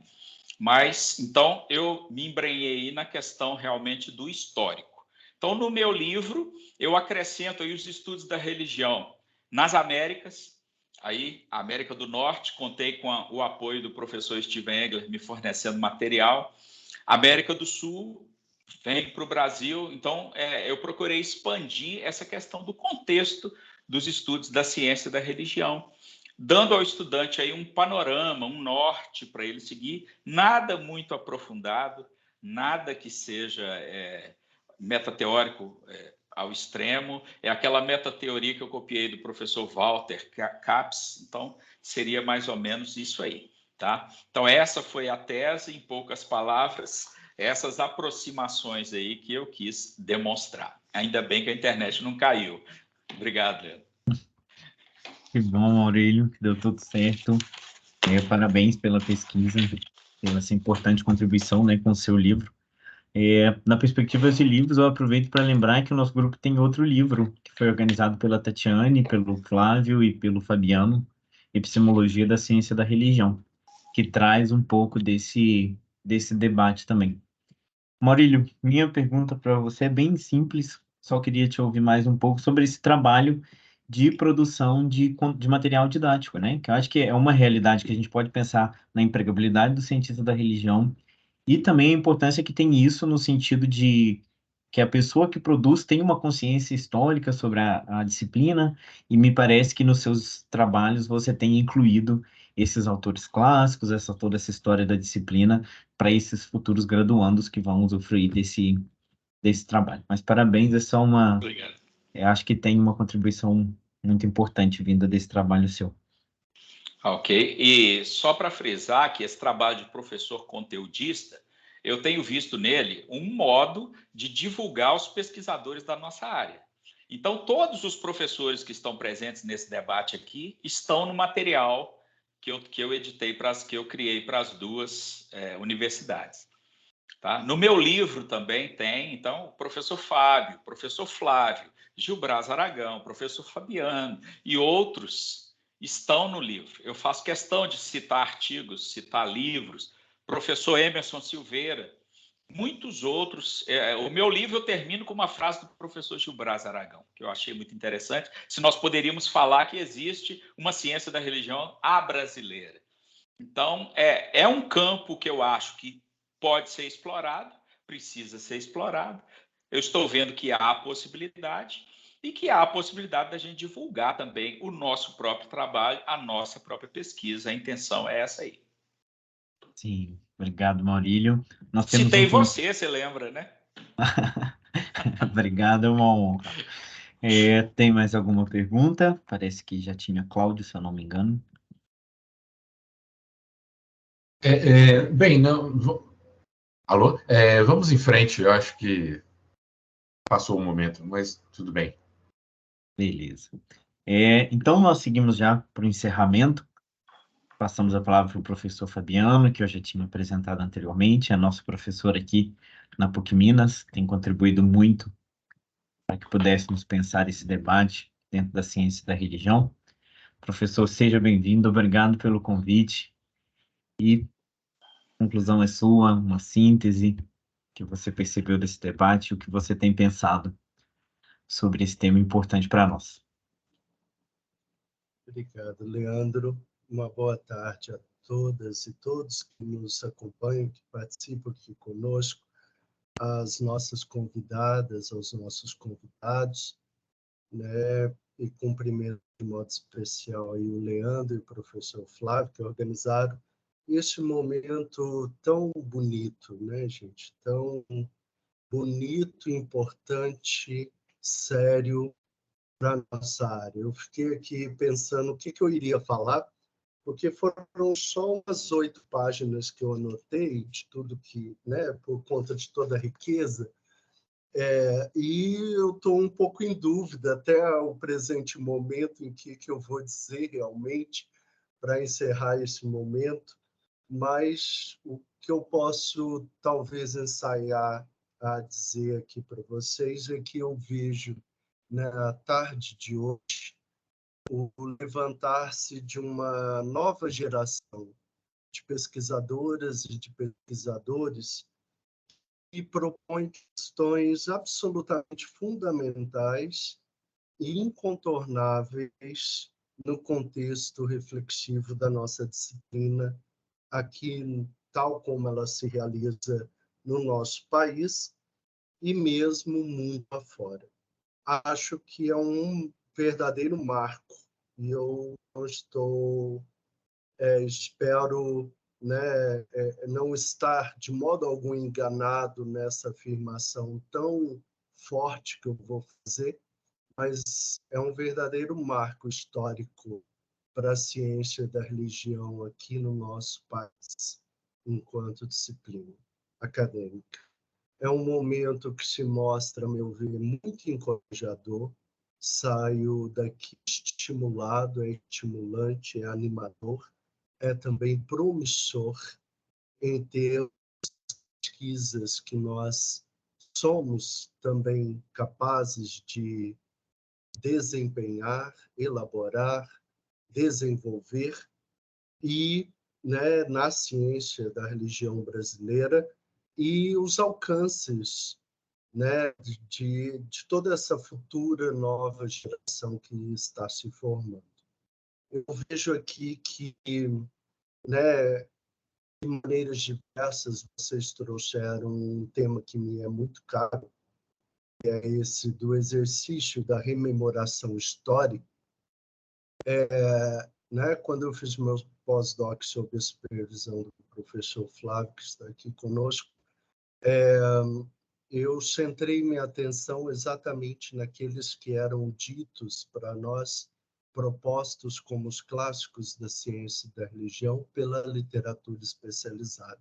Mas, então, eu me embrenhei na questão realmente do histórico. Então, no meu livro, eu acrescento aí os estudos da religião nas Américas, aí, a América do Norte, contei com o apoio do professor Steven Engler me fornecendo material. América do Sul, vem para o Brasil. Então, eu procurei expandir essa questão do contexto dos estudos da ciência da religião, dando ao estudante aí um panorama, um norte para ele seguir, nada muito aprofundado, nada que seja metateórico ao extremo, é aquela metateoria que eu copiei do professor Walter Capps, então seria mais ou menos isso aí, tá? Então essa foi a tese, em poucas palavras, essas aproximações aí que eu quis demonstrar. Ainda bem que a internet não caiu. Obrigado, Leandro. Que bom, Aurélio, que deu tudo certo. Parabéns pela pesquisa, pela essa importante contribuição, né, com o seu livro. Na perspectiva de livros, eu aproveito para lembrar que o nosso grupo tem outro livro, que foi organizado pela Tatiane, pelo Flávio e pelo Fabiano, Epistemologia da Ciência da Religião, que traz um pouco desse debate também. Maurílio, minha pergunta para você é bem simples, só queria te ouvir mais um pouco sobre esse trabalho de produção de material didático, né? Que eu acho que é uma realidade que a gente pode pensar na empregabilidade do cientista da religião e também a importância que tem isso no sentido de que a pessoa que produz tem uma consciência histórica sobre a disciplina, e me parece que nos seus trabalhos você tem incluído esses autores clássicos, toda essa história da disciplina, para esses futuros graduandos que vão usufruir desse trabalho. Mas parabéns, Obrigado. Acho que tem uma contribuição muito importante vinda desse trabalho seu. Ok, e só para frisar que esse trabalho de professor conteudista, eu tenho visto nele um modo de divulgar os pesquisadores da nossa área. Então, todos os professores que estão presentes nesse debate aqui estão no material que eu editei, que eu criei para as 2 universidades. Tá? No meu livro também tem, então, o professor Fábio, professor Flávio, Gil Braz Aragão, professor Fabiano e outros estão no livro. Eu faço questão de citar artigos, citar livros, professor Emerson Silveira, muitos outros. O meu livro eu termino com uma frase do professor Gil Braz Aragão, que eu achei muito interessante, se nós poderíamos falar que existe uma ciência da religião à brasileira. Então, é um campo que eu acho que pode ser explorado, precisa ser explorado. Eu estou vendo que há a possibilidade e que há a possibilidade da gente divulgar também o nosso próprio trabalho, a nossa própria pesquisa. A intenção é essa aí. Sim, obrigado, Maurílio. Nós temos Citei você, você lembra, né? Obrigado, é uma honra. Tem mais alguma pergunta? Parece que já tinha Cláudio, se eu não me engano. Bem, não, alô? Vamos em frente, eu acho que passou o momento, mas tudo bem. Beleza. Então, nós seguimos já para o encerramento. Passamos a palavra para o professor Fabiano, que eu já tinha apresentado anteriormente, é nosso professor aqui na PUC Minas, tem contribuído muito para que pudéssemos pensar esse debate dentro da ciência da religião. Professor, seja bem-vindo, obrigado pelo convite. E a conclusão é sua, uma síntese que você percebeu desse debate, o que você tem pensado sobre esse tema importante para nós. Obrigado, Leandro. Uma boa tarde a todas e todos que nos acompanham, que participam aqui conosco, às nossas convidadas, aos nossos convidados, né? E cumprimento de modo especial aí o Leandro e o professor Flávio, que organizaram este momento tão bonito, né, gente? Tão bonito, importante, sério, para a nossa área. Eu fiquei aqui pensando o que eu iria falar, porque foram só umas 8 páginas que eu anotei, de tudo que, né, por conta de toda a riqueza, e eu estou um pouco em dúvida até o presente momento em que eu vou dizer realmente para encerrar esse momento, mas o que eu posso talvez ensaiar a dizer aqui para vocês é que eu vejo na tarde de hoje o levantar-se de uma nova geração de pesquisadoras e de pesquisadores que propõem questões absolutamente fundamentais e incontornáveis no contexto reflexivo da nossa disciplina, aqui, tal como ela se realiza no nosso país e mesmo mundo afora. Acho que é um verdadeiro marco e eu não estou, espero, né, não estar de modo algum enganado nessa afirmação tão forte que eu vou fazer, mas é um verdadeiro marco histórico para a ciência da religião aqui no nosso país, enquanto disciplina acadêmica. É um momento que se mostra, a meu ver, muito encorajador. Saio daqui estimulado, é estimulante, é animador, é também promissor em ter pesquisas que nós somos também capazes de desempenhar, elaborar, desenvolver e, né, na ciência da religião brasileira e os alcances, né, de toda essa futura nova geração que está se formando. Eu vejo aqui que, né, de maneiras diversas, vocês trouxeram um tema que me é muito caro, que é esse do exercício da rememoração histórica. Né, quando eu fiz meu pós-doc sob a supervisão do professor Flávio, que está aqui conosco, eu centrei minha atenção exatamente naqueles que eram ditos para nós, propostos como os clássicos da ciência e da religião pela literatura especializada.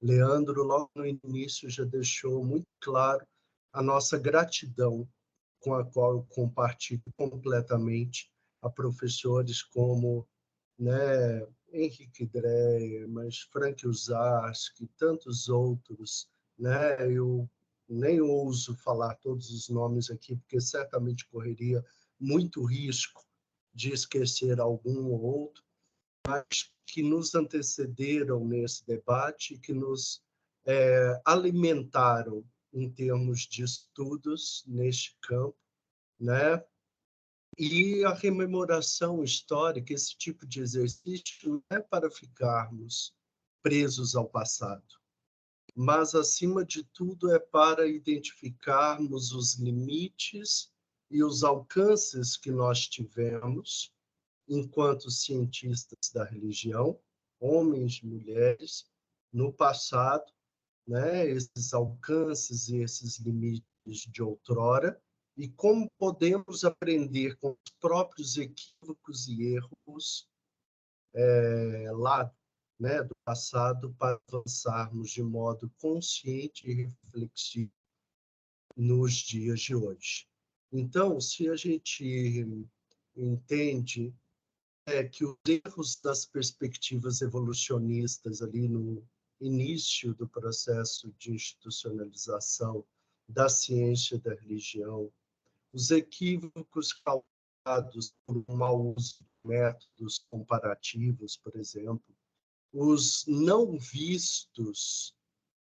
Leandro, logo no início, já deixou muito claro a nossa gratidão, com a qual eu compartilho completamente, a professores como, né, Henrique Dreyer, mas Frank Uzarsky e tantos outros, né? Eu nem ouso falar todos os nomes aqui, porque certamente correria muito risco de esquecer algum ou outro, mas que nos antecederam nesse debate, que nos alimentaram em termos de estudos neste campo, né? E a rememoração histórica, esse tipo de exercício, não é para ficarmos presos ao passado. mas, acima de tudo, é para identificarmos os limites e os alcances que nós tivemos enquanto cientistas da religião, homens e mulheres, no passado, né, esses alcances e esses limites de outrora, e como podemos aprender com os próprios equívocos e erros lá, né, do passado, para avançarmos de modo consciente e reflexivo nos dias de hoje. Então, se a gente entende que os erros das perspectivas evolucionistas ali no início do processo de institucionalização da ciência e da religião, os equívocos causados por um mau uso de métodos comparativos, por exemplo, os não vistos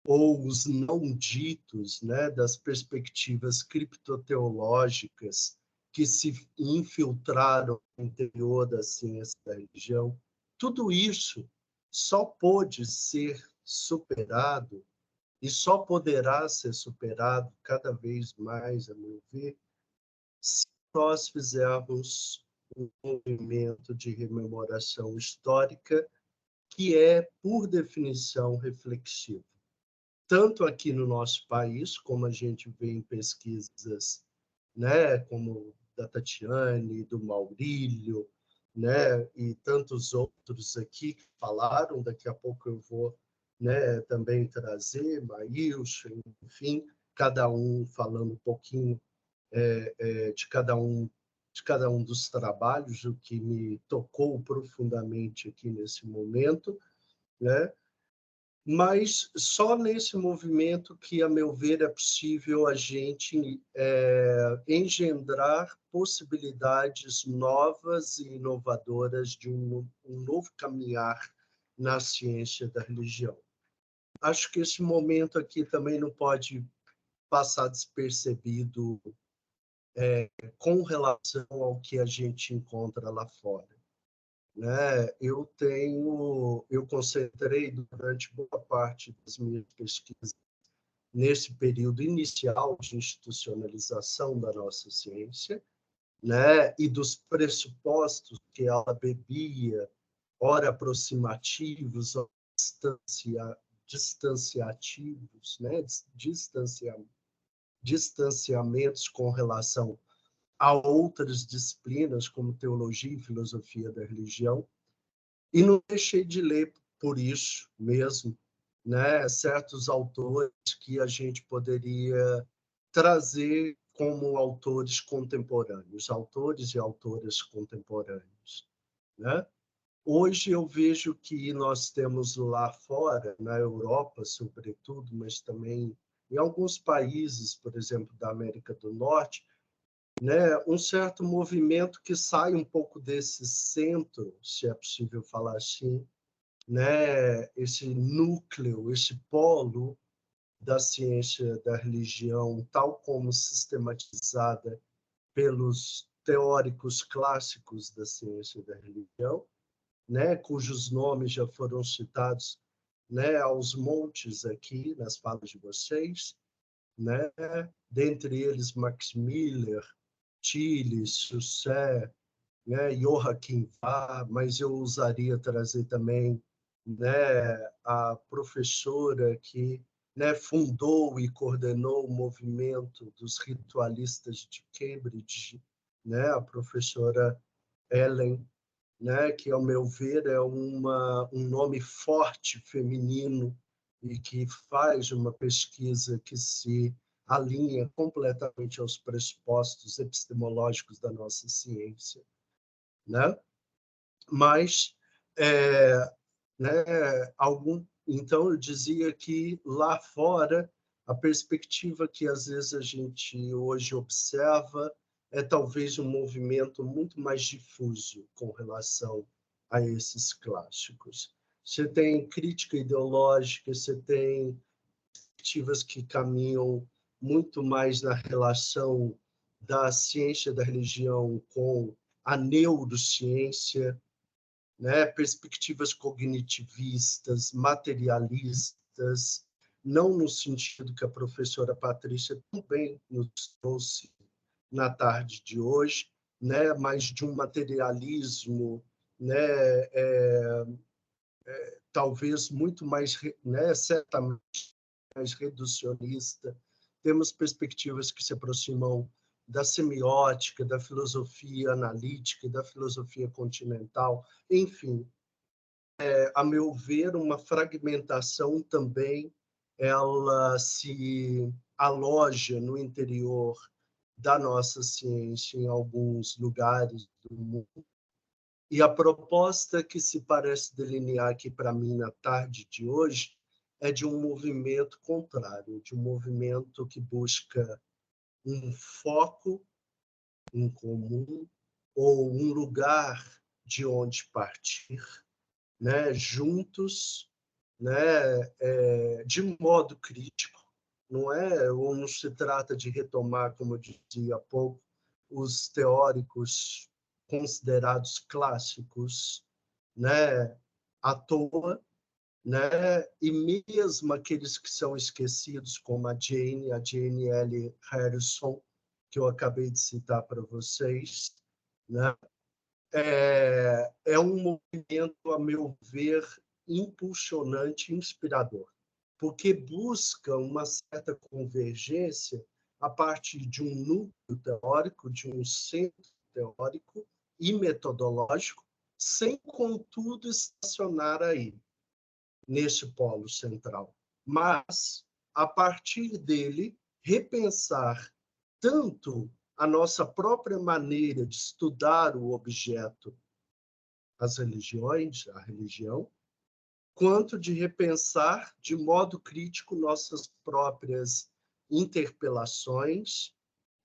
ou os não ditos, né, das perspectivas criptoteológicas que se infiltraram no interior da ciência da religião, tudo isso só pôde ser superado e só poderá ser superado cada vez mais, a meu ver, se nós fizermos um movimento de rememoração histórica que é, por definição, reflexivo. Tanto aqui no nosso país, como a gente vê em pesquisas, né, como da Tatiane, do Maurílio, né, e tantos outros aqui que falaram, daqui a pouco eu vou, né, também trazer, Maílson, enfim, cada um falando um pouquinho de cada um dos trabalhos, o que me tocou profundamente aqui nesse momento, né? Mas só nesse movimento que, a meu ver, é possível a gente engendrar possibilidades novas e inovadoras de um novo caminhar na ciência da religião. Acho que esse momento aqui também não pode passar despercebido com relação ao que a gente encontra lá fora, né? Eu concentrei durante boa parte das minhas pesquisas nesse período inicial de institucionalização da nossa ciência, né? E dos pressupostos que ela bebia, ora aproximativos, ora distanciativos, né? Distanciamentos com relação a outras disciplinas, como teologia e filosofia da religião, e não deixei de ler, por isso mesmo, né, certos autores que a gente poderia trazer como autores contemporâneos, autores e autoras contemporâneos, né? Hoje eu vejo que nós temos lá fora, na Europa, sobretudo, mas também em alguns países, por exemplo, da América do Norte, né, um certo movimento que sai um pouco desse centro, se é possível falar assim, né, esse núcleo, esse polo da ciência da religião, tal como sistematizada pelos teóricos clássicos da ciência da religião, né, cujos nomes já foram citados, né, aos montes aqui nas falas de vocês, né, dentre eles Max Miller, Tilly, Susé, né, Joachim Vah, mas eu usaria trazer também, né, a professora que, né, fundou e coordenou o movimento dos ritualistas de Cambridge, né, a professora Ellen, né, que, ao meu ver, é um nome forte feminino e que faz uma pesquisa que se alinha completamente aos pressupostos epistemológicos da nossa ciência, né? Mas, né, então eu dizia que lá fora a perspectiva que às vezes a gente hoje observa é talvez um movimento muito mais difuso com relação a esses clássicos. Você tem crítica ideológica, você tem perspectivas que caminham muito mais na relação da ciência da religião com a neurociência, né? Perspectivas cognitivistas, materialistas, não no sentido que a professora Patrícia também nos trouxe na tarde de hoje, né, mas de um materialismo, né, talvez muito mais, né, certamente mais reducionista. Temos perspectivas que se aproximam da semiótica, da filosofia analítica, da filosofia continental, enfim, a meu ver, uma fragmentação também, ela se aloja no interior da nossa ciência em alguns lugares do mundo. E a proposta que se parece delinear aqui para mim na tarde de hoje é de um movimento contrário, de um movimento que busca um foco em comum ou um lugar de onde partir, né, juntos, né, de modo crítico, não é? Ou não se trata de retomar, como eu dizia há pouco, os teóricos considerados clássicos, né, à toa, né? E mesmo aqueles que são esquecidos, como a Jane L. Harrison, que eu acabei de citar para vocês, né? É um movimento, a meu ver, impulsionante e inspirador, porque busca uma certa convergência a partir de um núcleo teórico, de um centro teórico e metodológico, sem, contudo, estacionar aí, nesse polo central, mas, a partir dele, repensar tanto a nossa própria maneira de estudar o objeto, as religiões, a religião, quanto de repensar de modo crítico nossas próprias interpelações,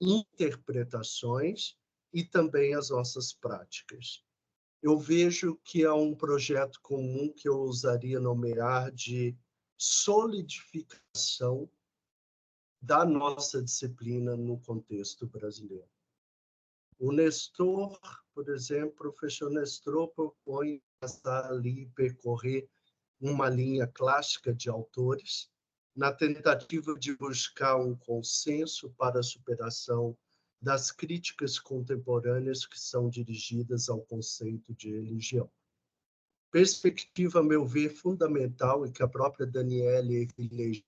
interpretações e também as nossas práticas. Eu vejo que há um projeto comum que eu ousaria nomear de solidificação da nossa disciplina no contexto brasileiro. O Nestor, por exemplo, o professor Nestor propõe passar ali percorrer uma linha clássica de autores, na tentativa de buscar um consenso para a superação das críticas contemporâneas que são dirigidas ao conceito de religião. Perspectiva, a meu ver, fundamental, e que a própria Danielle Villiers,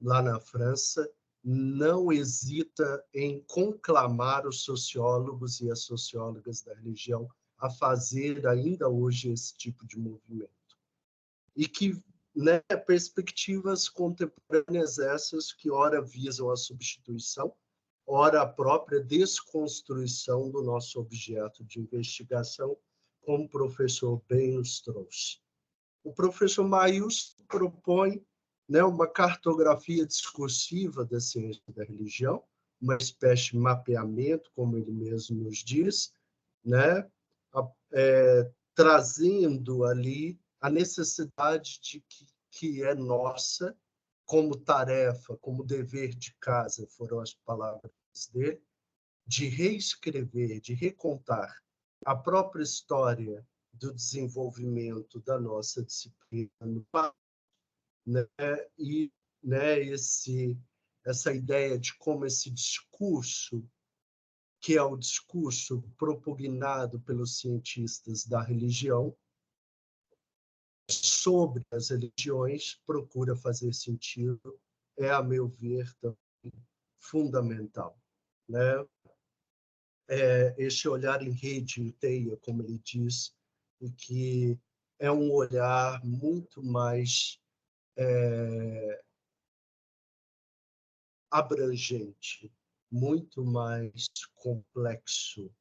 lá na França, não hesita em conclamar os sociólogos e as sociólogas da religião a fazer ainda hoje esse tipo de movimento. E que, né, perspectivas contemporâneas essas que ora visam a substituição, ora a própria desconstrução do nosso objeto de investigação, como o professor bem nos trouxe. O professor Maius propõe, né, uma cartografia discursiva da ciência da religião, uma espécie de mapeamento, como ele mesmo nos diz, né, trazendo ali a necessidade de que é nossa, como tarefa, como dever de casa, foram as palavras dele, de reescrever, de recontar a própria história do desenvolvimento da nossa disciplina no país, né? E, né, essa ideia de como esse discurso, que é o discurso propugnado pelos cientistas da religião, sobre as religiões, procura fazer sentido, a meu ver, também fundamental, né? Esse olhar em rede, em teia, como ele diz, e que é um olhar muito mais abrangente, muito mais complexo,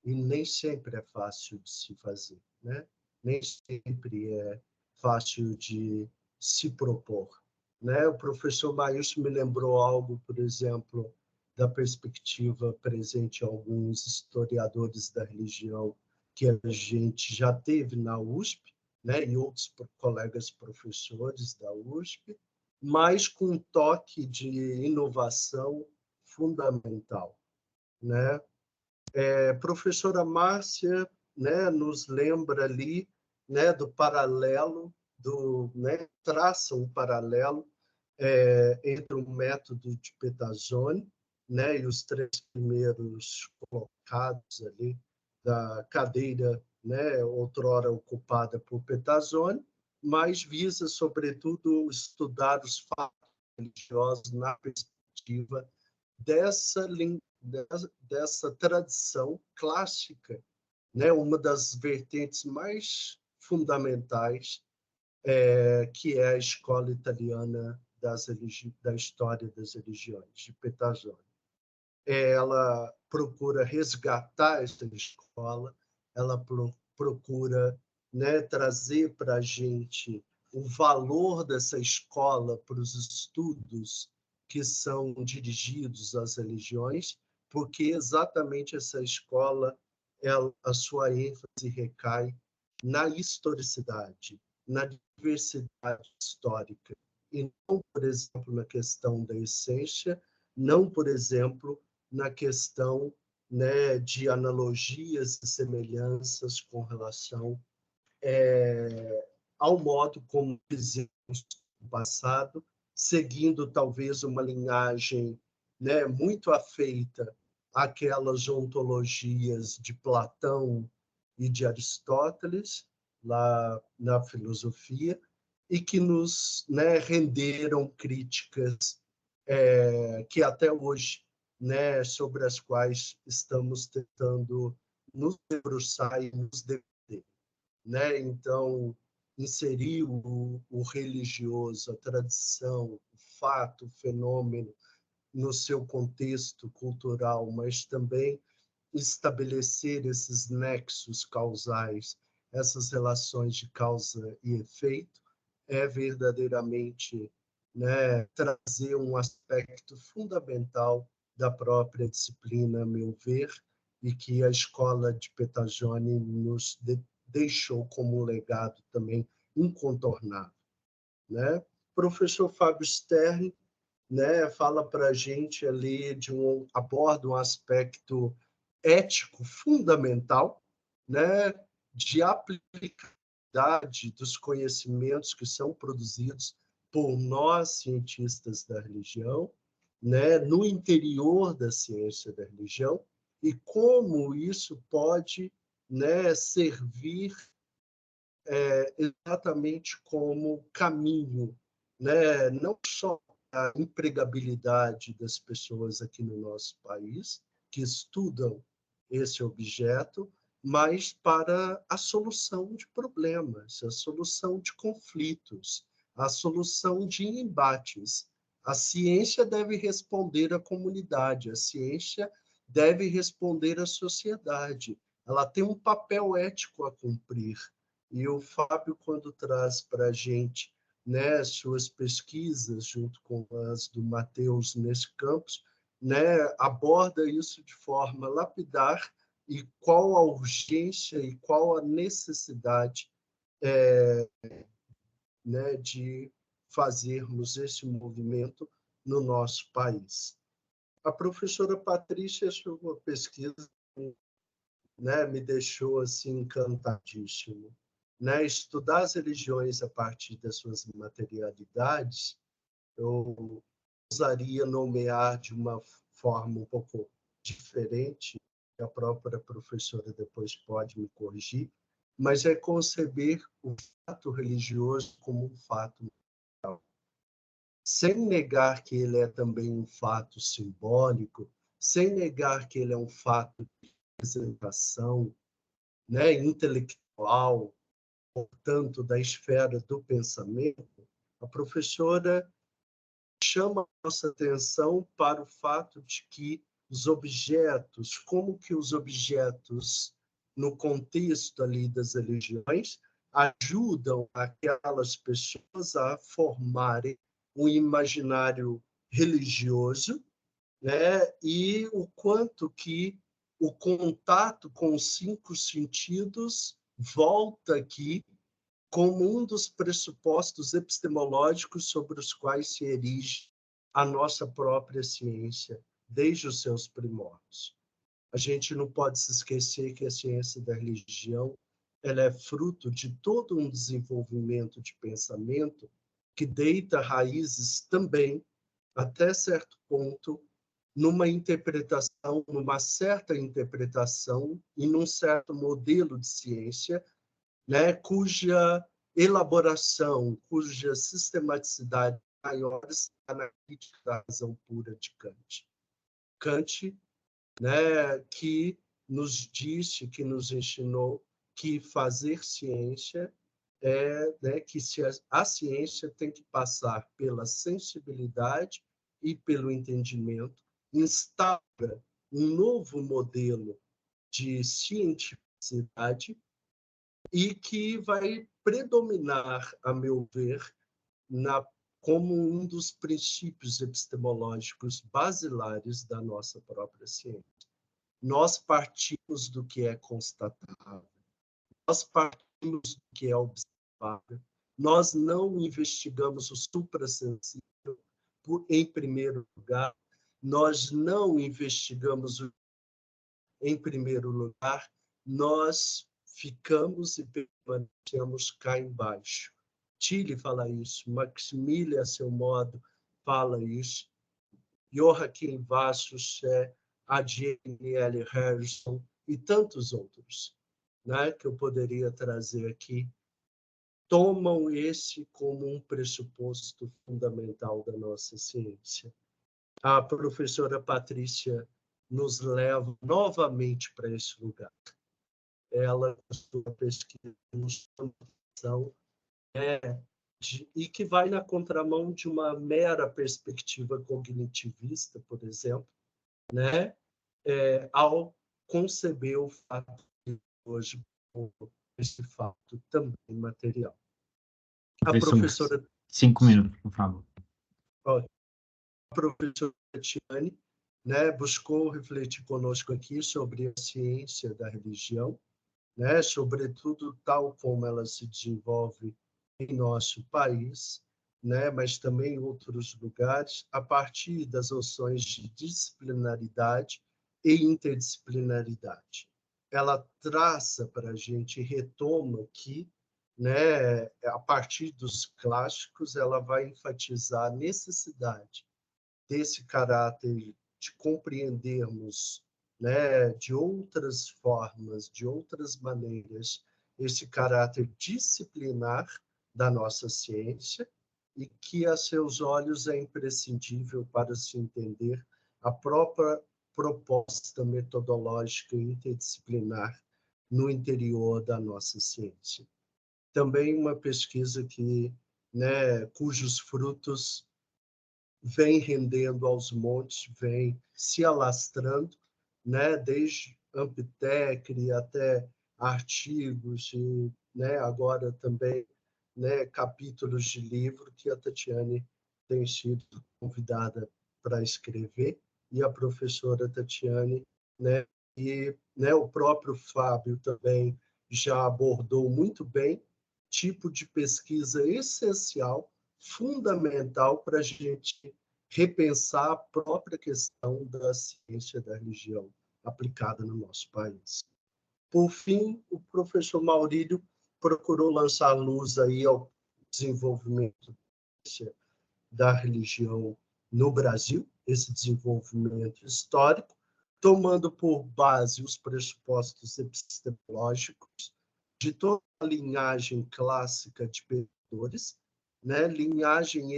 e nem sempre é fácil de se fazer, né? Nem sempre é fácil de se propor, né? O professor Maílson me lembrou algo, por exemplo, da perspectiva presente em alguns historiadores da religião que a gente já teve na USP, né? E outros colegas professores da USP, mas com um toque de inovação fundamental, né? Professora Márcia, né, nos lembra ali, né, do paralelo né, traça um paralelo entre o método de Pettazzoni, né, e os 3 primeiros colocados ali da cadeira, né, outrora ocupada por Pettazzoni, mas visa, sobretudo, estudar os fatos religiosos na perspectiva dessa tradição clássica, né, uma das vertentes mais fundamentais, que é a escola italiana da história das religiões, de Pettazzoni. Ela procura resgatar essa escola, ela procura, né, trazer para a gente o valor dessa escola para os estudos que são dirigidos às religiões, porque exatamente essa escola, a sua ênfase recai na historicidade, na diversidade histórica, e não, por exemplo, na questão da essência, não, por exemplo, na questão, né, de analogias e semelhanças com relação ao modo como fizemos no passado, seguindo talvez uma linhagem, né, muito afeita àquelas ontologias de Platão e de Aristóteles, lá na filosofia, e que nos, né, renderam críticas que até hoje, né, sobre as quais estamos tentando nos debruçar e nos debater, né? Então, inserir o religioso, a tradição, o fato, o fenômeno no seu contexto cultural, mas também estabelecer esses nexos causais, essas relações de causa e efeito, é verdadeiramente, né, trazer um aspecto fundamental da própria disciplina, a meu ver, e que a escola de Pettazzoni nos deixou como um legado também incontornável, né? O professor Fábio Stern, né, fala para a gente ali aborda um aspecto ético fundamental, né, de aplicabilidade dos conhecimentos que são produzidos por nós, cientistas da religião, né, no interior da ciência da religião, e como isso pode, né, servir exatamente como caminho, né, não só a empregabilidade das pessoas aqui no nosso país, que estudam esse objeto, mas para a solução de problemas, a solução de conflitos, a solução de embates. A ciência deve responder à comunidade, a ciência deve responder à sociedade. Ela tem um papel ético a cumprir. E o Fábio, quando traz para a gente, né, suas pesquisas, junto com as do Matheus nesse campus, né, aborda isso de forma lapidar, e qual a urgência e qual a necessidade né, de fazermos esse movimento no nosso país. A professora Patrícia, sua pesquisa, né, me deixou assim encantadíssimo. Né? Estudar as religiões a partir das suas materialidades, eu usaria nomear de uma forma um pouco diferente, a própria professora depois pode me corrigir, mas é conceber o fato religioso como um fato moral, sem negar que ele é também um fato simbólico, sem negar que ele é um fato de representação, né, intelectual, portanto, da esfera do pensamento. A professora chama a nossa atenção para o fato de que os objetos, como que os objetos, no contexto ali das religiões, ajudam aquelas pessoas a formarem um imaginário religioso, né? E o quanto que o contato com os 5 sentidos volta aqui como um dos pressupostos epistemológicos sobre os quais se erige a nossa própria ciência, desde os seus primórdios. A gente não pode se esquecer que a ciência da religião ela é fruto de todo um desenvolvimento de pensamento que deita raízes também, até certo ponto, numa interpretação, numa certa interpretação e num certo modelo de ciência, né, cuja elaboração, cuja sistematicidade maior está na crítica da razão pura de Kant. Kant, né, que nos disse, que nos ensinou que fazer ciência né, que a ciência tem que passar pela sensibilidade e pelo entendimento, instaura um novo modelo de cientificidade e que vai predominar, a meu ver, como um dos princípios epistemológicos basilares da nossa própria ciência. Nós partimos do que é constatável, nós partimos do que é observável, nós não investigamos o suprassensível em primeiro lugar, nós não investigamos em primeiro lugar, nós ficamos e permanecemos cá embaixo. Tilly fala isso, Maximilian, a seu modo, fala isso, Joachim Wasserstein, a Jane L. Harrison e tantos outros, né, que eu poderia trazer aqui, tomam esse como um pressuposto fundamental da nossa ciência. A professora Patrícia nos leva novamente para esse lugar. Ela, na sua pesquisa, nos chama atenção, e que vai na contramão de uma mera perspectiva cognitivista, por exemplo, né? Ao conceber o fato de hoje como esse fato também material. A professora... 5 minutos, por favor. A professora Tatiane, né, buscou refletir conosco aqui sobre a ciência da religião, né, sobretudo tal como ela se desenvolve em nosso país, né, mas também em outros lugares, a partir das noções de disciplinaridade e interdisciplinaridade. Ela traça para a gente, retoma aqui, né, a partir dos clássicos, ela vai enfatizar a necessidade desse caráter de compreendermos, né, de outras formas, de outras maneiras, esse caráter disciplinar da nossa ciência e que, a seus olhos, é imprescindível para se entender a própria proposta metodológica interdisciplinar no interior da nossa ciência. Também uma pesquisa que, né, cujos frutos vem rendendo aos montes, vem se alastrando, né, desde Amptecre até artigos e, né, agora também, né, capítulos de livro que a Tatiane tem sido convidada para escrever, e a professora Tatiane, né, e, né, o próprio Fábio também já abordou muito bem, tipo de pesquisa essencial, fundamental para a gente repensar a própria questão da ciência da religião aplicada no nosso país. Por fim, o professor Maurílio procurou lançar luz aí ao desenvolvimento da religião no Brasil, esse desenvolvimento histórico, tomando por base os pressupostos epistemológicos de toda a linhagem clássica de pensadores, né? Linhagem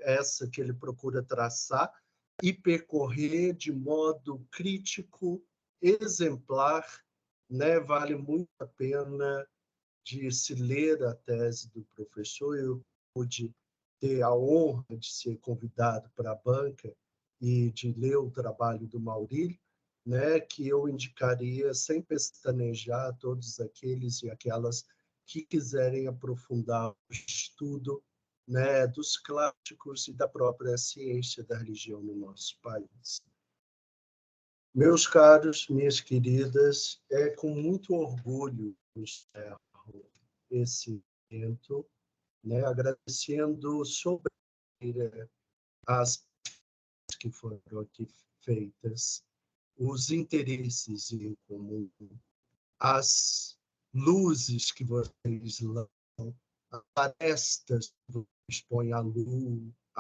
essa que ele procura traçar e percorrer de modo crítico, exemplar, né? Vale muito a pena de se ler a tese do professor. Eu pude ter a honra de ser convidado para a banca e de ler o trabalho do Maurílio, né, que eu indicaria sem pestanejar a todos aqueles e aquelas que quiserem aprofundar o estudo, né, dos clássicos e da própria ciência da religião no nosso país. Meus caros, minhas queridas, é com muito orgulho que encerro esse evento, né, agradecendo sobre as que foram aqui feitas, os interesses em comum, as luzes que vocês lançam, arestas que vocês põem à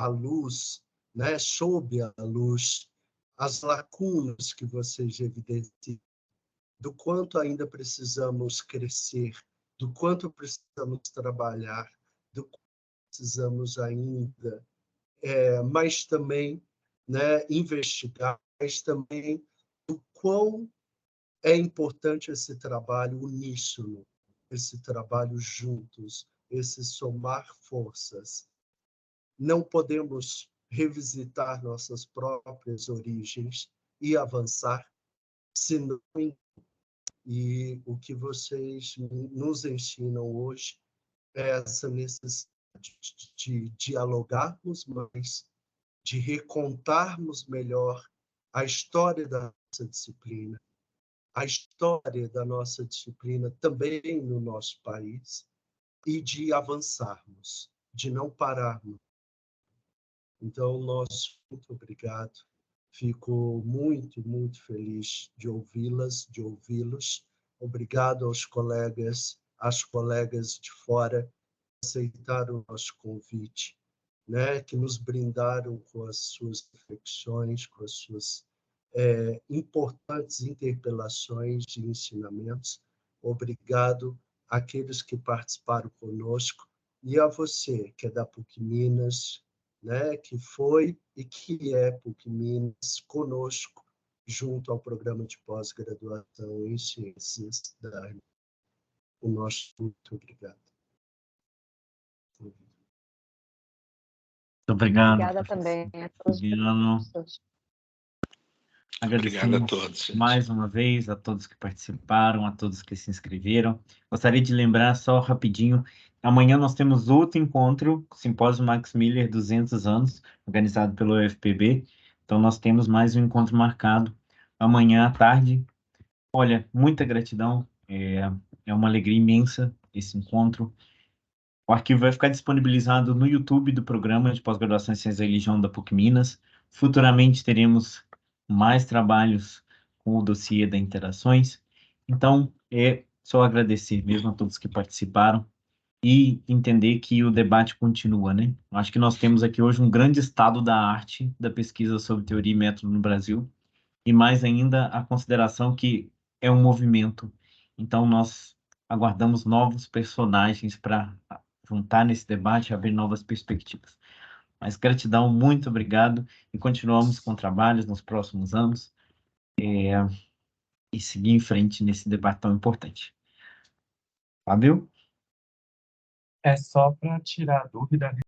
luz, né, sob a luz, as lacunas que vocês evidenciam, do quanto ainda precisamos crescer, do quanto precisamos trabalhar, do quanto precisamos ainda, mas também, né, investigar, mas também do quão é importante esse trabalho uníssono, esse trabalho juntos, esse somar forças. Não podemos revisitar nossas próprias origens e avançar, senão. E o que vocês nos ensinam hoje é essa necessidade de dialogarmos mais, de recontarmos melhor a história da nossa disciplina, a história da nossa disciplina também no nosso país, e de avançarmos, de não pararmos. Então, muito obrigado. Fico muito, muito feliz de ouvi-las, de ouvi-los. Obrigado aos colegas, às colegas de fora que aceitaram o nosso convite, né? Que nos brindaram com as suas reflexões, com as suas importantes interpelações e ensinamentos. Obrigado àqueles que participaram conosco e a você, que é da PUC Minas, né, que foi e que é PUC Minas conosco, junto ao programa de pós-graduação em Ciências da Alimentação. O nosso muito obrigado. Muito obrigado. Obrigada também a todos. Obrigado a Agradecemos todos, gente. mais uma vez a todos que participaram, a todos que se inscreveram. Gostaria de lembrar só rapidinho, amanhã nós temos outro encontro, Simpósio Max Miller 200 anos, organizado pelo UFPB. Então nós temos mais um encontro marcado amanhã à tarde. Olha, muita gratidão, é uma alegria imensa esse encontro. O arquivo vai ficar disponibilizado no YouTube do Programa de Pós-Graduação em Ciências da Religião da PUC Minas. Futuramente teremos mais trabalhos com o dossiê da Interações. Então, é só agradecer mesmo a todos que participaram e entender que o debate continua, né? Acho que nós temos aqui hoje um grande estado da arte da pesquisa sobre teoria e método no Brasil, e mais ainda a consideração que é um movimento. Então, nós aguardamos novos personagens para juntar nesse debate, abrir novas perspectivas. Mas gratidão, muito obrigado, e continuamos com trabalhos nos próximos anos, e seguir em frente nesse debate tão importante. Fábio? É só para tirar a dúvida,